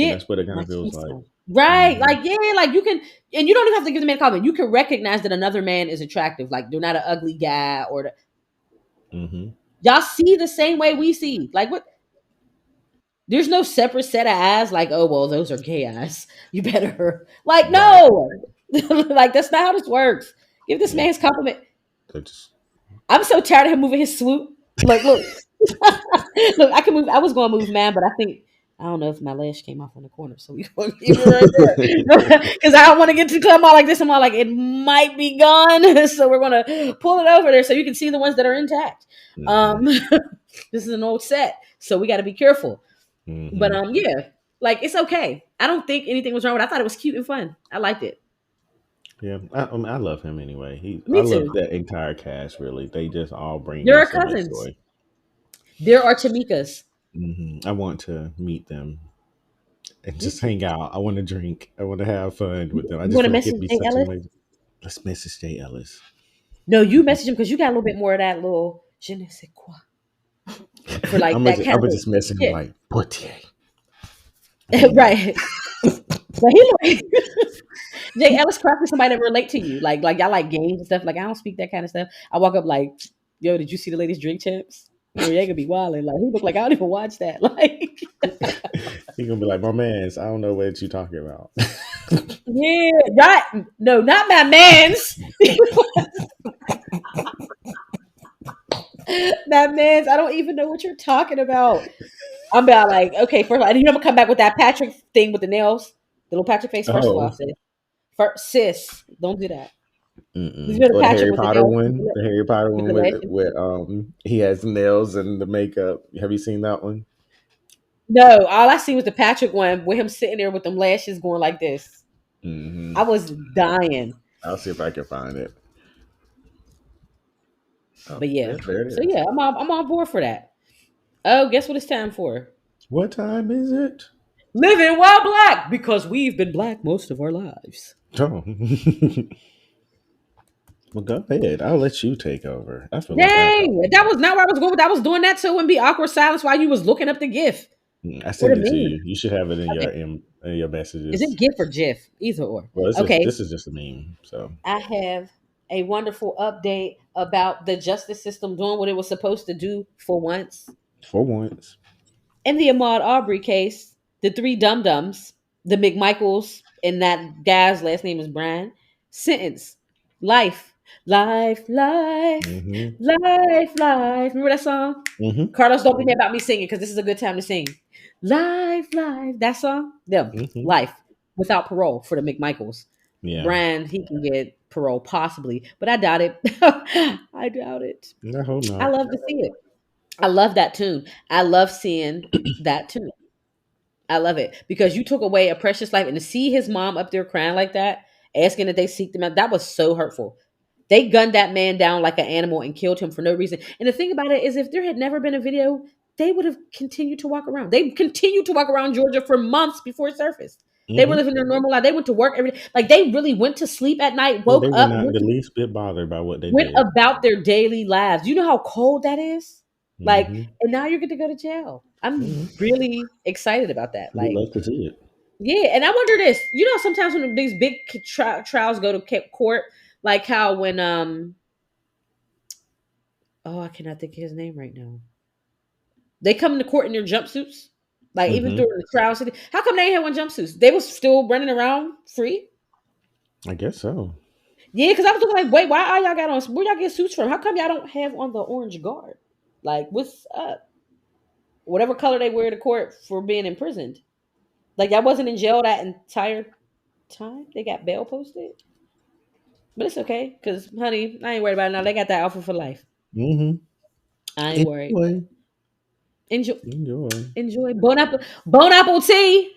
and Yeah, that's what it kind of feels like. machismo. Right. hmm Like, yeah, like you can, and you don't even have to give the man a compliment. You can recognize that another man is attractive. Like they're not an ugly guy or hmm y'all see the same way we see. Like what there's no separate set of eyes like, oh, well, those are gay eyes. You better, like, Right. no. Like, that's not how this works. Give this Yeah. man's compliment. That's I'm so tired of him moving his swoop. Look. Look, I can move. I was going to move man, but I think, I don't know if my lash came off on the corner. So we going to keep it right there. Because I don't want to get to the club all like this. I'm all like, it might be gone. So we're going to pull it over there so you can see the ones that are intact. hmm Um, this is an old set. So we got to be careful. But hmm yeah, like it's okay. I don't think anything was wrong with it. I thought it was cute and fun. I liked it. Yeah, I love him anyway. I Me love too. that entire cast. Really, they just all bring There me are so much cousins. joy. There are Tamikas. I want to meet them and Me just too. hang out. I want to drink. I want to have fun with them. I You just want to feel like it'd message be Jay such an Ellis? amazing. Let's message Jay Ellis. No, you message him because you got a little bit more of that little je ne sais quoi for like that kind I'm of gonna just message him yeah, like Portier. Hey man. right. But he like Jay Ellis crafted somebody that relate to you. Like y'all like games and stuff. Like I don't speak that kind of stuff. I walk up like, yo, did you see the latest drink champs? Noriega be wilding. Like he look like I don't even watch that. Like He gonna be like, my man's. I don't know what you talking about. yeah, right. No, not my man's. That man's. I don't even know what you're talking about. I'm about like, okay, first of all, and you know I'm gonna come back with that Patrick thing with the nails, the little Patrick face. First of all, Oh, sis, first, sis, don't do that. You mm-mm. know the Or the Patrick Harry with the Potter nails, one. The Harry Potter with one the lashes. with he has nails and the makeup. Have you seen that one? No, all I see was the Patrick one with him sitting there with them lashes going like this. I hmm was dying, I'll see if I can find it. Oh, but yeah. there it So is. yeah, I'm on board for that. Oh, guess what it's time for? What time is it? Living while black because we've been black most of our lives. Oh. Well, go ahead. I'll let you take over. I feel like I talk Dang, too that was much. not where I was going with. I was doing that so it wouldn't be awkward silence while you was looking up the GIF I or the sent it to meme. you. You should have it Okay. in your Is messages. it GIF or GIF? Either or. Well, Okay. this is just a meme. So I have a wonderful update about the justice system doing what it was supposed to do for once. for once. In the Ahmaud Arbery case, the three dum dums, the McMichaels, and that guy's last name is Brian, sentence life, life, life, Mm-hmm. life, life. Remember that song? Mm-hmm. Carlos, don't be mad about me singing because this is a good time to sing. Life, life. That song? Them. Mm-hmm. Life without parole for the McMichaels. Yeah. Brian, he can get parole possibly, but I doubt it. I doubt it. I hope I not. love to see it. I love that tune. I love seeing that tune. I love it because you took away a precious life and to see his mom up there crying like that, asking that they seek them out, that was so hurtful. They gunned that man down like an animal and killed him for no reason. And the thing about it is, if there had never been a video, they would have continued to walk around. They continued to walk around Georgia for months before it surfaced. They were Mm-hmm. living their normal life. They went to work every day. Like they really went to sleep at night, Yeah, woke they were up, not the least bit bothered by what they went did. about their daily lives. You know how cold that is? Like, Mm-hmm. and now you're going to go to jail. I'm Mm-hmm. really excited about that. We Like, love to see it. yeah, and I wonder this. You know, sometimes when these big trials go to court, like how when oh, I cannot think of his name right now. They come into court in their jumpsuits, like even Mm-hmm. during the trial. How come they ain't had one jumpsuits? They was still running around free. I guess so. Yeah, because I was looking like, wait, why all y'all got on? Where y'all get suits from? How come y'all don't have on the orange guard? Like, what's up? Whatever color they wear to court for being imprisoned. Like, I wasn't in jail that entire time. They got bail posted. But it's okay, because, honey, I ain't worried about it now. They got that offer for life. Mm-hmm. I ain't worried. Anyway, Enjoy. enjoy. Enjoy. Bon apple tea.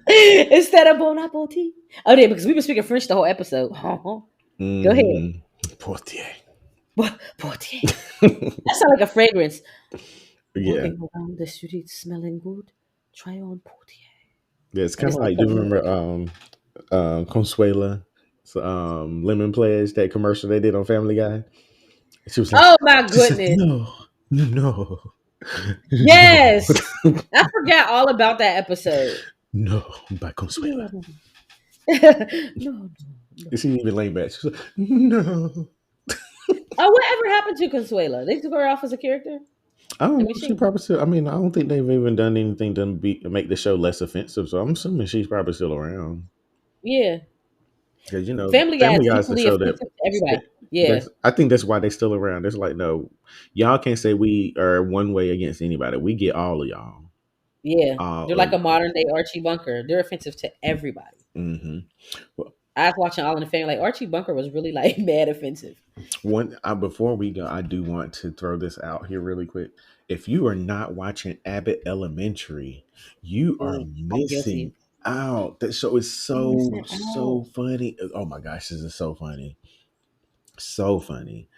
Instead of bon apple tea. Oh, yeah, because we've been speaking French the whole episode. Go ahead. Mm-hmm. Portier. Portier. That sounds like a fragrance. Yeah. Walking around the street smelling good. Try on Portier. Yeah, it's And kind it's of like like, do you something remember Consuela, so, Lemon Pledge, that commercial they did on Family Guy? She was like, oh my she said, goodness. no, no, Yes. no, I forgot all about that episode. no, by No, Consuela. no, no, no. And she even leaned back. She was like, no. Oh, whatever happened to Consuela? They took her off as a character? I don't Let know. me She see. probably still, I mean, I don't think they've even done anything to make the show less offensive. So I'm assuming she's probably still around. Yeah. Because, you know, Family Guy is Family Guy is the equally show that offensive to everybody. Yeah. I think that's why they still around. It's like, no, y'all can't say we are one way against anybody. We get all of y'all. Yeah. All They're of like a y'all. modern day Archie Bunker. They're offensive to everybody. Mm-hmm. Well, I was watching All in the Family. Like Archie Bunker was really like mad offensive. before we go, I do want to throw this out here really quick. If you are not watching Abbott Elementary, you are I'm guilty. missing out. That show is I'm so missing out. funny. Oh my gosh, this is so funny, so funny.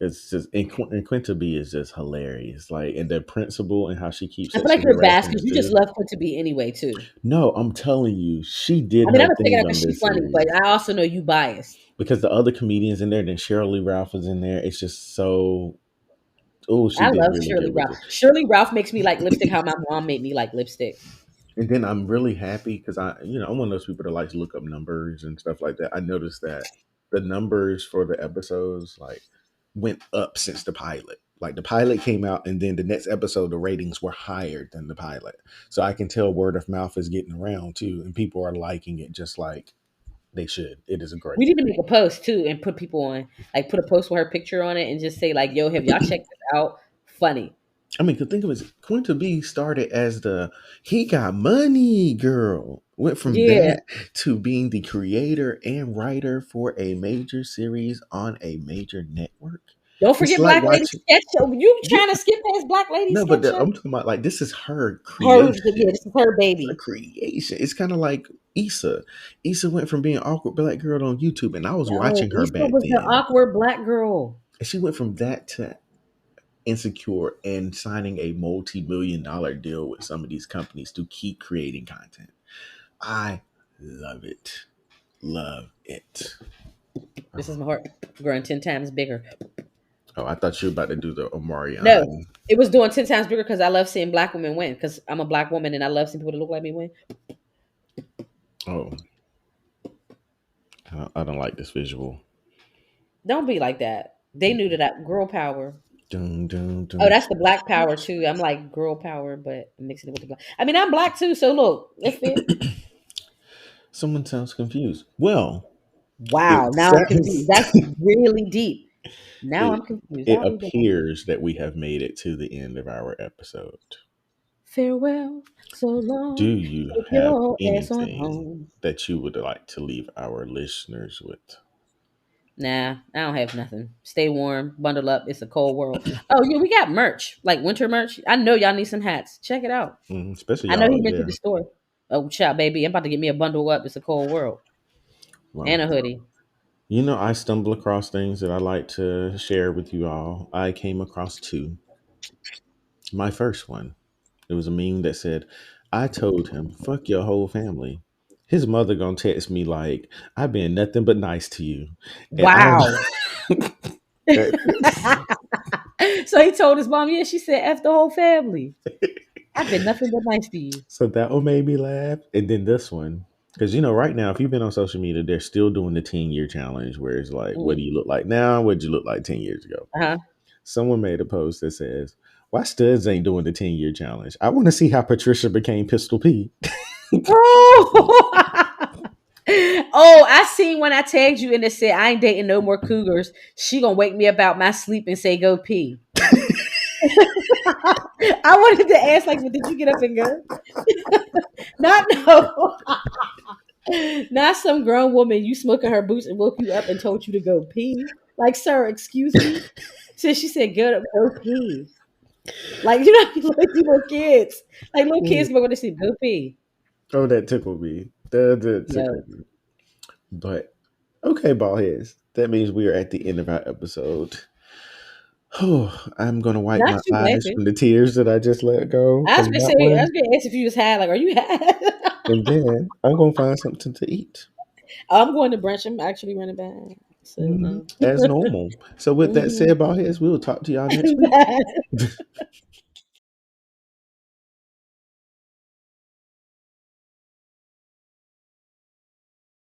It's just and Quinta B is just hilarious. Like, and the principal and how she keeps I feel like sexually you're harassing the bastards. You just student. love Quinta B anyway, too. No, I'm telling you, she did I mean, her I'm just taking thing it on because she's this funny, but series I also know you biased. because the other comedians in there, then Cheryl Lee Ralph was in there. It's just so. Oh, she I did love really Shirley good with Ralph. it. Shirley Ralph makes me like lipstick how my mom made me like lipstick. And then I'm really happy because I'm one of those people that likes to look up numbers and stuff like that. I noticed that the numbers for the episodes like went up since the pilot. Like the pilot came out, and then the next episode, the ratings were higher than the pilot. So I can tell word of mouth is getting around too, and people are liking it just like they should. It is a We great need to thing. make a post too and put people on, like put a post with her picture on it and just say like, "Yo, have y'all checked this out? Funny." I mean, could think of it. Quinta B started as the he got money girl. Went from Yeah. that to being the creator and writer for a major series on a major network. Don't It's forget like Black Lady watching. Sketch Show. You Yeah, trying to skip past Black Lady no, but Sketch Show? I'm talking about like this is her Her, creation. yeah, this is her It's her baby. creation. It's kind of like Issa. Issa went from being awkward black girl on YouTube, and I was Yo, watching her Issa back was the then. awkward black girl. And she went from that to insecure and signing a multi-million-dollar deal with some of these companies to keep creating content. I love it. Love it. This is my heart growing 10 times bigger. Oh, I thought you were about to do the No, Omarion. it was doing 10 times bigger because I love seeing black women win because I'm a black woman and I love seeing people that look like me win. Oh, I don't like this visual. Don't be like that. They knew that girl power. Dun, dun, Oh, dun. that's the black power too. I'm like girl power, but I'm mixing it with the black. I mean, I'm black too, so look, it fit. Someone sounds confused. Well, Wow, it now I'm confused. says That's really deep. Now it I'm confused. it I'll leave that alone. appears that we have made it to the end of our episode. Farewell, so Do long. you Take have your ass on anything home. that you would like to leave our listeners with? Nah, I don't have nothing. Stay warm, bundle up. It's a cold world. Oh yeah, we got merch, like winter merch. I know y'all need some hats. Check it out. Especially I know y'all he over went to the there. store. Oh, child, baby, I'm about to get me a bundle up. It's a cold world Well, and a hoodie. I stumble across things that I like to share with you all. I came across two. My first one, it was a meme that said, I told him, fuck your whole family. His mother gonna text me like, I've been nothing but nice to you. And I Wow. that, So he told his mom, yeah, she said, F the whole family. I've been nothing but nice to you. so that one made me laugh. And then this one, because right now, if you've been on social media, they're still doing the 10-year challenge where it's like, what do Mm. you look like now? What did you look like 10 years ago? Uh-huh. Someone made a post that says, why studs ain't doing the 10-year challenge? I want to see how Patricia became Pistol P. Oh. Oh, I seen when I tagged you and it said, I ain't dating no more cougars. She gonna wake me up out my sleep and say, go pee. I wanted to ask, like, well, did you get up and go? Not no. Not some grown woman you smoking her boots and woke you up and told you to go pee. Like, sir, excuse me. So she said, get up, go pee. Like, you know, like little kids. Like little kids go to sleep, go pee. Oh, that tickled me. That Yo. tickled me. But okay, ballheads. That means we are at the end of our episode. Oh, I'm gonna wipe Not my you eyes laughing. from the tears that I just let go I was from gonna that say, I was one. gonna ask if you was high. Like, are you high? And then I'm gonna find something to eat. I'm going to brunch. I'm actually running back. So, As normal. So with that mhm. said, ballheads, we will talk to y'all next week.